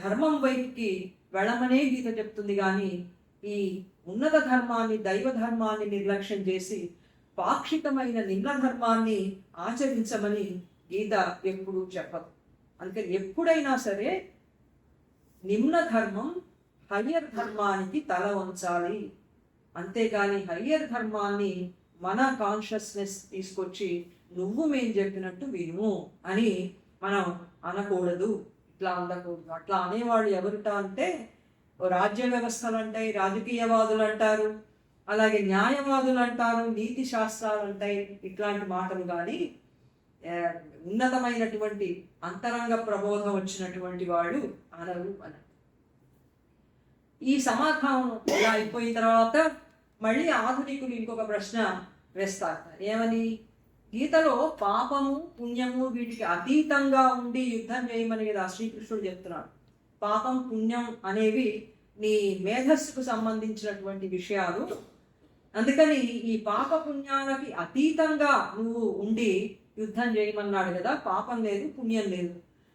ధర్మం వైపుకి వెళ్ళమనే గీత చెప్తుంది. కానీ ఈ ఉన్నత ధర్మాన్ని, దైవ ధర్మాన్ని నిర్లక్ష్యం చేసి పాక్షికమైన నిమ్న ధర్మాన్ని ఆచరించమని గీత ఎప్పుడూ చెప్పదు. అందుకని ఎప్పుడైనా సరే నిమ్న ధర్మం హయ్యర్ ధర్మానికి తల వంచాలి, అంతేగాని హయ్యర్ ధర్మాన్ని మన కాన్షియస్నెస్ తీసుకొచ్చి నువ్వు మేము చెప్పినట్టు విను అని మనం అనకూడదు, ఇట్లా ఉండకూడదు. అట్లా అనేవాళ్ళు ఎవరుట అంటే రాజ్య వ్యవస్థలు అంటాయి, రాజకీయవాదులు అంటారు, అలాగే న్యాయవాదులు అంటారు, నీతి శాస్త్రాలు అంటాయి, ఇట్లాంటి మాటలు కానీ ఉన్నతమైనటువంటి అంతరంగ ప్రబోధం వచ్చినటువంటి వాడు అనరు అని. ఈ సమాధానం ఇలా అయిపోయిన తర్వాత మళ్ళీ ఆధునికులు ఇంకొక ప్రశ్న వేస్తారు. ఏమని? గీతలో పాపము పుణ్యము వీటికి అతీతంగా ఉండి యుద్ధం చేయమని కదా శ్రీకృష్ణుడు చెప్తున్నాడు. పాపం పుణ్యం అనేవి నీ మేధస్సుకు సంబంధించినటువంటి విషయాలు. అందుకని ఈ పాప పుణ్యాలకి అతీతంగా నువ్వు ఉండి యుద్ధం చేయమన్నాడు కదా. పాపం లేదు, పుణ్యం లేదు.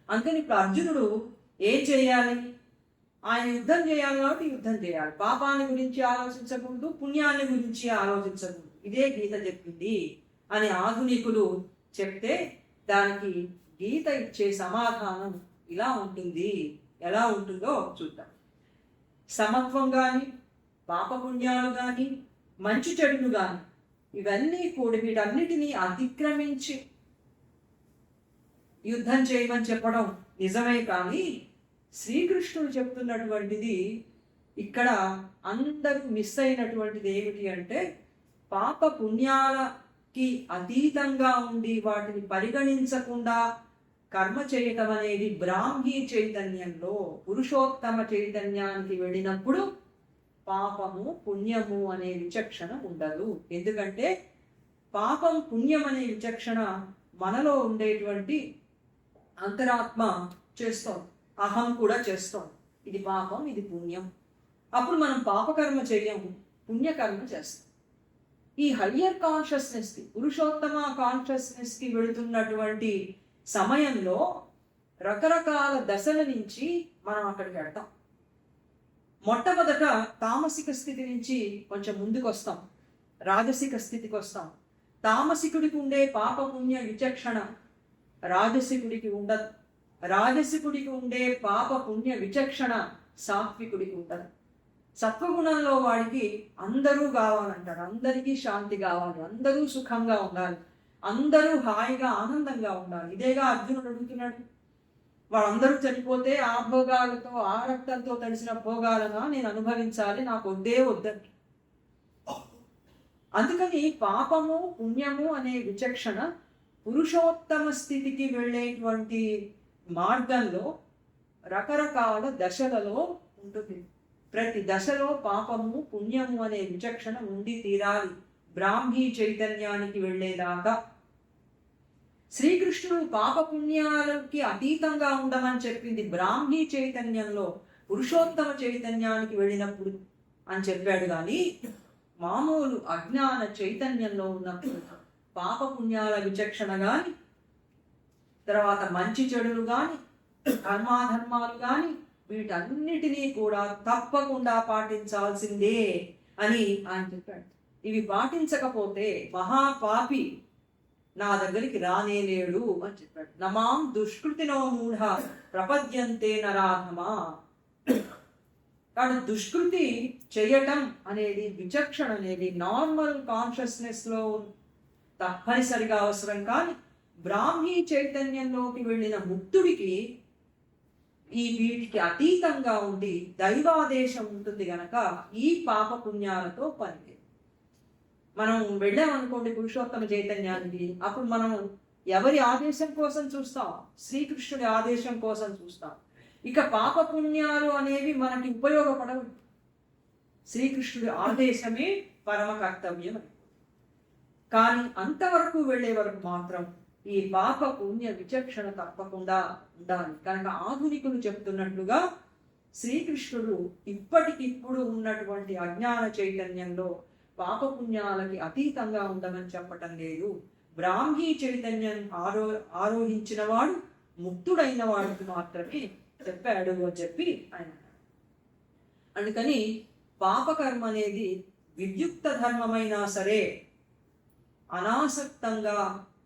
అందుకని ఇప్పుడు అర్జునుడు ఏం చేయాలి? ఆయన యుద్ధం చేయాలి కాబట్టి యుద్ధం చేయాలి. పాపాన్ని గురించి ఆలోచించకూడదు, పుణ్యాన్ని గురించి ఆలోచించకూడదు. ఇదే గీత చెప్పింది అని ఆధునికులు చెప్తే దానికి గీత ఇచ్చే సమాధానం ఇలా ఉంటుంది. ఎలా ఉంటుందో చూద్దాం. సమత్వం కానీ, పాపపుణ్యాలు కానీ, మంచి చెడులు కానీ, ఇవన్నీ కూడా వీటన్నిటినీ అతిక్రమించి యుద్ధం చేయమని చెప్పడం నిజమే. కానీ శ్రీకృష్ణుడు చెప్తున్నటువంటిది ఇక్కడ అందరూ మిస్ అయినటువంటిది ఏమిటి అంటే, పాప పుణ్యాలకి అతీతంగా ఉండి వాటిని పరిగణించకుండా కర్మ చేయటం అనేది బ్రాహ్మీ చైతన్యంలో పురుషోత్తమ చైతన్యానికి వెళ్ళినప్పుడు పాపము పుణ్యము అనే విచక్షణ ఉండదు. ఎందుకంటే పాపం పుణ్యం అనే విచక్షణ మనలో ఉండేటువంటి అంతరాత్మ చేస్తాం, అహం కూడా చేస్తాం. ఇది పాపం, ఇది పుణ్యం. అప్పుడు మనం పాపకర్మ చేయము, పుణ్యకర్మ చేస్తాం. ఈ హయ్యర్ కాన్షియస్నెస్కి, పురుషోత్తమ కాన్షియస్నెస్కి వెళుతున్నటువంటి సమయంలో రకరకాల దశల నుంచి మనం అక్కడికి వెళ్తాం. మొట్టమొదట తామసిక స్థితి నుంచి కొంచెం ముందుకు వస్తాం, రాజసిక స్థితికి వస్తాం. తామసికుడికి ఉండే పాపపుణ్య విచక్షణ రాజసికుడికి ఉండదు. రాజసికుడికి ఉండే పాప పుణ్య విచక్షణ సాత్వికుడికి ఉండదు. సత్వగుణంలో వాడికి అందరూ కావాలంటాడు, అందరికీ శాంతి కావాలి, అందరూ సుఖంగా ఉండాలి, అందరూ హాయిగా ఆనందంగా ఉండాలి. ఇదేగా అర్జునుడు అడుగుతున్నాడు. వాళ్ళందరూ చనిపోతే ఆ భోగాలతో, ఆ రక్తంతో తడిసిన భోగాలను నేను అనుభవించాలి, నాకు వద్దే వద్దండి. అందుకని పాపము పుణ్యము అనే విచక్షణ పురుషోత్తమ స్థితికి వెళ్ళేటువంటి మార్గంలో రకరకాల దశలలో ఉంటుంది. ప్రతి దశలో పాపము పుణ్యము అనే విచక్షణ ఉండి తీరాలి బ్రాహ్మీ చైతన్యానికి వెళ్ళేదాకా. శ్రీకృష్ణుడు పాపపుణ్యాలకి అతీతంగా ఉండమని చెప్పింది బ్రాహ్మీ చైతన్యంలో పురుషోత్తమ చైతన్యానికి వెళ్ళినప్పుడు అని చెప్పాడు. కానీ మామూలు అజ్ఞాన చైతన్యంలో ఉన్నప్పుడు పాపపుణ్యాల విచక్షణ కానీ, తర్వాత మంచి చెడులు కానీ, కర్మాధర్మాలు కానీ, వీటన్నిటినీ కూడా తప్పకుండా పాటించాల్సిందే అని ఆయన చెప్పాడు. ఇవి పాటించకపోతే మహాపాపి నా దగ్గరికి రానేలేడు అని చెప్పాడు. నమాం దుష్కృతినో మూఢ ప్రపద్యంతే నరాధమా. కాబట్టి దుష్కృతి చేయటం అనేది, విచక్షణ అనేది నార్మల్ కాన్షియస్నెస్లో తప్పనిసరిగా అవసరం. కానీ బ్రాహ్మీ చైతన్యంలోకి వెళ్ళిన ముక్తుడికి ఈ వీటికి అతీతంగా ఉండి దైవాదేశం ఉంటుంది గనక ఈ పాప పుణ్యాలతో పని. మనం వెళ్ళామనుకోండి పురుషోత్తమ చైతన్యానికి, అప్పుడు మనం ఎవరి ఆదేశం కోసం చూస్తాం? శ్రీకృష్ణుడి ఆదేశం కోసం చూస్తాం. ఇక పాప పుణ్యాలు అనేవి మనకి ఉపయోగపడవు. శ్రీకృష్ణుడి ఆదేశమే పరమ కర్తవ్యం. కానీ అంతవరకు వెళ్ళే వరకు మాత్రం ఈ పాప పుణ్య విచక్షణ తప్పకుండా ఉండాలి. కనుక ఆధునికులు చెప్తున్నట్లుగా శ్రీకృష్ణుడు ఇప్పటికిప్పుడు ఉన్నటువంటి అజ్ఞాన చైతన్యంలో పాపపుణ్యాలకి అతీతంగా ఉండమని చెప్పటం లేదు. బ్రాహ్మీ చైతన్యం ఆరోహించిన వాడు ముక్తుడైన వాడికి మాత్రమే చెప్పాడు అని చెప్పి ఆయన. అందుకని పాపకర్మ అనేది విద్యుక్త ధర్మమైనా సరే అనాసక్తంగా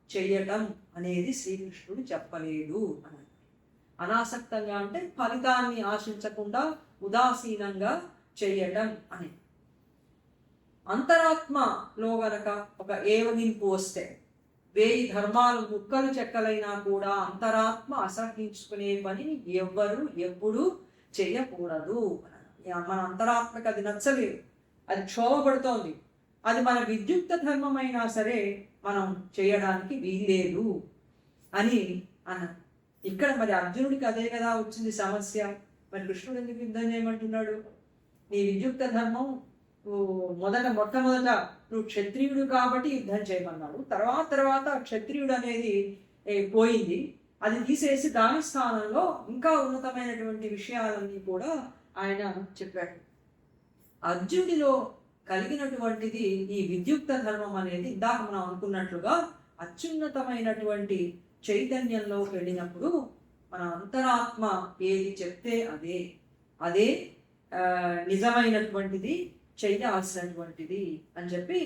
చెయ్యటం అనేది శ్రీకృష్ణుడు చెప్పలేదు అని. అనాసక్తంగా అంటే ఫలితాన్ని ఆశించకుండా ఉదాసీనంగా చెయ్యటం అని. అంతరాత్మలో గనక ఒక ఏవగింపు వస్తే 1000 ధర్మాలు ముక్కలు చెక్కలైనా కూడా అంతరాత్మ అసహించుకునే పని ఎవ్వరు ఎప్పుడు చెయ్యకూడదు. మన అంతరాత్మకు అది నచ్చలేదు. అది క్షోభపడుతోంది, అది మన విద్యుక్త ధర్మమైనా సరే మనం చేయడానికి వీల్లేదు అని అన్నారు. ఇక్కడ మరి అర్జునుడికి అదే కదా వచ్చింది సమస్య. మరి కృష్ణుడు ఎందుకు యుద్ధం చేయమంటున్నాడు? నీ విద్యుక్త ధర్మం మొట్టమొదట నువ్వు క్షత్రియుడు కాబట్టి యుద్ధం చేయమన్నాడు. తర్వాత క్షత్రియుడు అనేది పోయింది, అది తీసేసి దాని స్థానంలో ఇంకా ఉన్నతమైనటువంటి విషయాలన్నీ కూడా ఆయన చెప్పాడు. అర్జునుడిలో కలిగినటువంటిది ఈ విద్యుక్త ధర్మం అనేది ఇందాక మనం అనుకున్నట్లుగా అత్యున్నతమైనటువంటి చైతన్యంలోకి వెళ్ళినప్పుడు మన అంతరాత్మ ఏది చెప్తే అదే నిజమైనటువంటిది, చేయాల్సినటువంటిది అని చెప్పి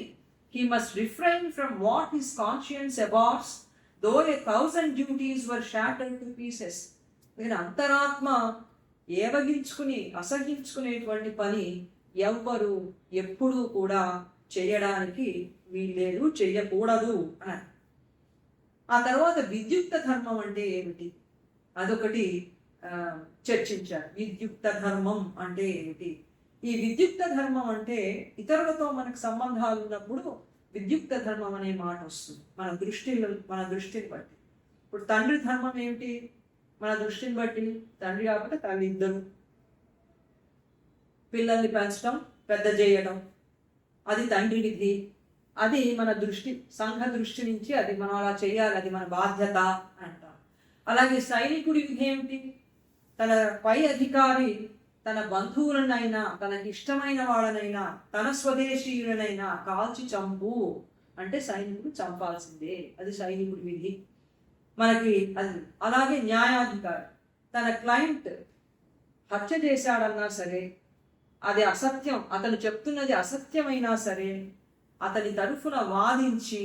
he must refrain from what his conscience abhors, though 1,000 duties were shattered to pieces. నేను అంతరాత్మ ఏవగించుకుని అసహించుకునేటువంటి పని ఎవ్వరు ఎప్పుడూ కూడా చేయడానికి వీల్లేదు, చెయ్యకూడదు అని. ఆ తర్వాత విద్యుక్త ధర్మం అంటే ఏమిటి అదొకటి చర్చించారు. విద్యుక్త ధర్మం అంటే ఏమిటి? ఈ విద్యుక్త ధర్మం అంటే ఇతరులతో మనకు సంబంధాలు ఉన్నప్పుడు విద్యుక్త ధర్మం అనే మాట వస్తుంది మన దృష్టిని బట్టి. ఇప్పుడు తండ్రి ధర్మం ఏమిటి? మన దృష్టిని బట్టి తండ్రి కాకపోతే తల్లి ఇద్దరు పిల్లల్ని పెంచడం, పెద్ద చేయడం, అది తండ్రి విధి. అది మన దృష్టి, సంఘ దృష్టి నుంచి అది మనం అలా చేయాలి, అది మన బాధ్యత అంటాం. అలాగే సైనికుడి విధి ఏమిటి? తన పై అధికారి తన బంధువులనైనా, తనకి ఇష్టమైన వాళ్ళనైనా, తన స్వదేశీయులనైనా కాల్చి చంపు అంటే సైనికుడు చంపాల్సిందే, అది సైనికుడి విధి మనకి అది. అలాగే న్యాయాధికారి తన క్లయింట్ హత్య చేశాడన్నా సరే, అది అసత్యం, అతను చెప్తున్నది అసత్యమైనా సరే, అతని తరఫున వాదించి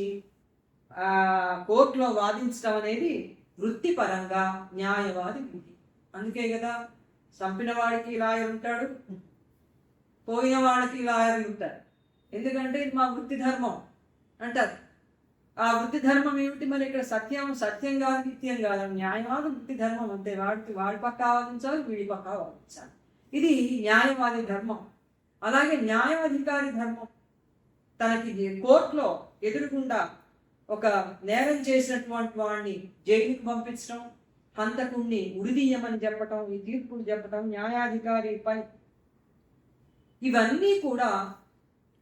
కోర్టులో వాదించడం అనేది వృత్తిపరంగా న్యాయవాది విధి. అందుకే కదా చంపిన వాడికి లాయర్ ఉంటాడు, పోయిన వాడికి లాయర్లు ఉంటారు. ఎందుకంటే ఇది మా వృత్తి ధర్మం అంటారు. ఆ వృత్తి ధర్మం ఏమిటి? మరి ఇక్కడ సత్యం కాదు, నిత్యం కాదు, న్యాయవాది వృత్తి ధర్మం అంతే. వాడి పక్క వాదించాలి, వీడి పక్క వాదించాలి, ఇది న్యాయవాది ధర్మం. అలాగే న్యాయాధికారి ధర్మం తనకి కోర్టులో ఎదురుగుండా ఒక నేరం చేసినటువంటి వాడిని జైలుకి పంపించడం, హంతకుణ్ణి ఉరిదీయమని చెప్పటం, ఈ తీర్పులు చెప్పటం న్యాయాధికారి పని. ఇవన్నీ కూడా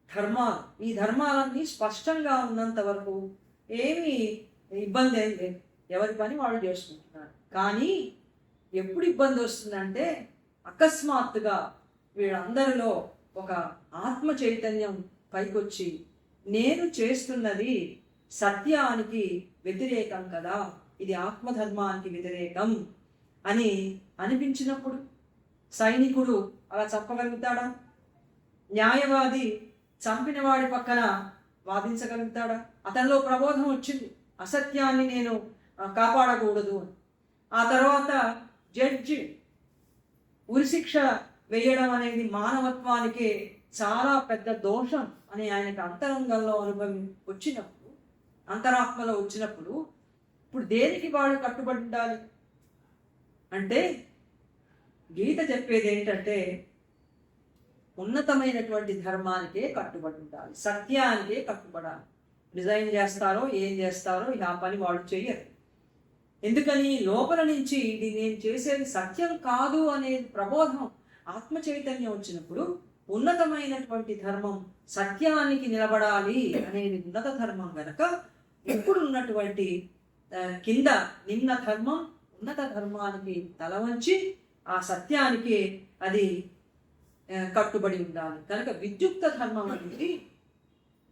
ధర్మాలు. ఈ ధర్మాలన్నీ స్పష్టంగా ఉన్నంత వరకు ఏమీ ఇబ్బంది ఏం లేదు, ఎవరి పని వాళ్ళు చేసుకుంటున్నారు. కానీ ఎప్పుడు ఇబ్బంది వస్తుందంటే అకస్మాత్తుగా వీళ్ళందరిలో ఒక ఆత్మ చైతన్యం పైకొచ్చి నేను చేస్తున్నది సత్యానికి వ్యతిరేకం కదా, ఇది ఆత్మధర్మానికి వ్యతిరేకం అని అనిపించినప్పుడు సైనికుడు అలా చెప్పగలుగుతాడా? న్యాయవాది చంపిన వాడి పక్కన వాదించగలుగుతాడా? అతనిలో ప్రబోధం వచ్చింది, అసత్యాన్ని నేను కాపాడకూడదు అని. ఆ తర్వాత జడ్జి ఉరిశిక్ష వేయడం అనేది మానవత్వానికే చాలా పెద్ద దోషం అని ఆయనకు అంతరంగంలో అనుభవం వచ్చినప్పుడు, అంతరాత్మలో వచ్చినప్పుడు, ఇప్పుడు దేనికి వాళ్ళు కట్టుబడి ఉండాలి అంటే గీత చెప్పేది ఏంటంటే ఉన్నతమైనటువంటి ధర్మానికే కట్టుబడి ఉండాలి, సత్యానికే కట్టుబడాలి. డిజైన్ చేస్తారో ఏం చేస్తారో ఇక ఆ పని వాళ్ళు చెయ్యరు. ఎందుకని? లోపల నుంచి ఇది నేను చేసేది సత్యం కాదు అనే ప్రబోధం, ఆత్మ చైతన్యం వచ్చినప్పుడు ఉన్నతమైనటువంటి ధర్మం సత్యానికి నిలబడాలి అనేది ఉన్నత ధర్మం గనక ఇప్పుడు ఉన్నటువంటి కింద నిమ్న ధర్మం ఉన్నత ధర్మానికి తల వంచి ఆ సత్యానికి అది కట్టుబడి ఉండాలి. కనుక విద్యుక్త ధర్మం అనేది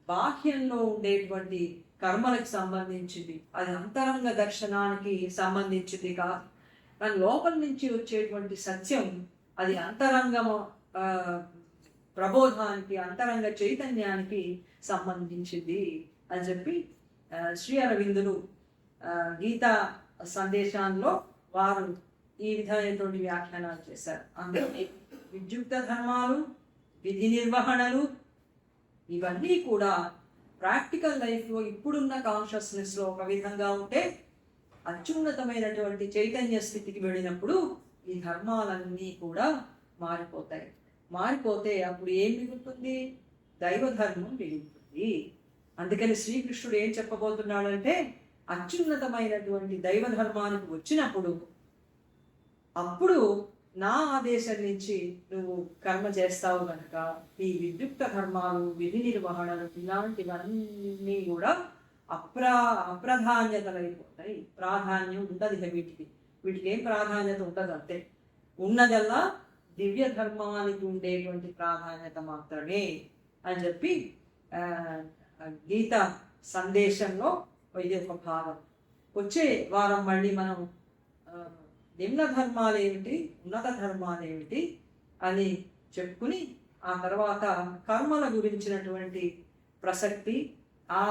బాహ్యంలో ఉండేటువంటి కర్మలకు సంబంధించింది, అది అంతరంగ దర్శనానికి సంబంధించింది కాదు. కానీ లోపల నుంచి వచ్చేటువంటి సత్యం అది అంతరంగము ప్రబోధానికి, అంతరంగ చైతన్యానికి సంబంధించింది అని చెప్పి శ్రీ అరవిందులు గీతా సందేశాల్లో వారు ఈ విధమైనటువంటి వ్యాఖ్యానాలు చేశారు. అందుకే విద్యుక్త ధర్మాలు, విధి నిర్వహణలు ఇవన్నీ కూడా ప్రాక్టికల్ లైఫ్లో ఇప్పుడున్న కాన్షియస్నెస్లో ఒక విధంగా ఉంటే అత్యున్నతమైనటువంటి చైతన్య స్థితికి వెళ్ళినప్పుడు ఈ ధర్మాలన్నీ కూడా మారిపోతాయి. మారిపోతే అప్పుడు ఏం మిగులుతుంది? దైవధర్మం మిగులుతుంది. అందుకని శ్రీకృష్ణుడు ఏం చెప్పబోతున్నాడంటే, అత్యున్నతమైనటువంటి దైవధర్మానికి వచ్చినప్పుడు అప్పుడు నా ఆదేశం నుంచి నువ్వు కర్మ చేస్తావు కనుక ఈ విద్యుక్త ధర్మాలు, విధి నిర్వహణలు ఇలాంటివన్నీ కూడా అప్రాధాన్యతలైపోతాయి. ప్రాధాన్యం ఉండదు వీటికి ఏం ప్రాధాన్యత ఉండదు. అంతే ఉన్నదల్లా దివ్య ధర్మానికి ఉండేటువంటి ప్రాధాన్యత మాత్రమే అని చెప్పి గీత సందేశంలో ఇది ఒక భాగం. వచ్చే వారం మళ్ళీ మనం నిమ్న ధర్మాలు ఏమిటి, ఉన్నత ధర్మాలు ఏమిటి అని చెప్పుకుని ఆ తర్వాత కర్మల గురించినటువంటి ప్రసక్తి ఆ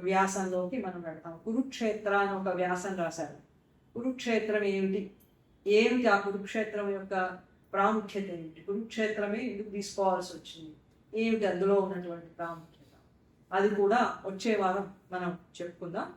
వ్యాసంలోకి మనం పెడతాం. కురుక్షేత్ర అని ఒక వ్యాసం రాశారు. కురుక్షేత్రం ఏమిటి ఆ కురుక్షేత్రం యొక్క ప్రాముఖ్యత ఏమిటి, కురుక్షేత్రమే ఎందుకు తీసుకోవాల్సి వచ్చింది, ఏమిటి అందులో ఉన్నటువంటి ప్రాముఖ్యత, అది కూడా వచ్చే వారం మనం చెప్పుకుందాం.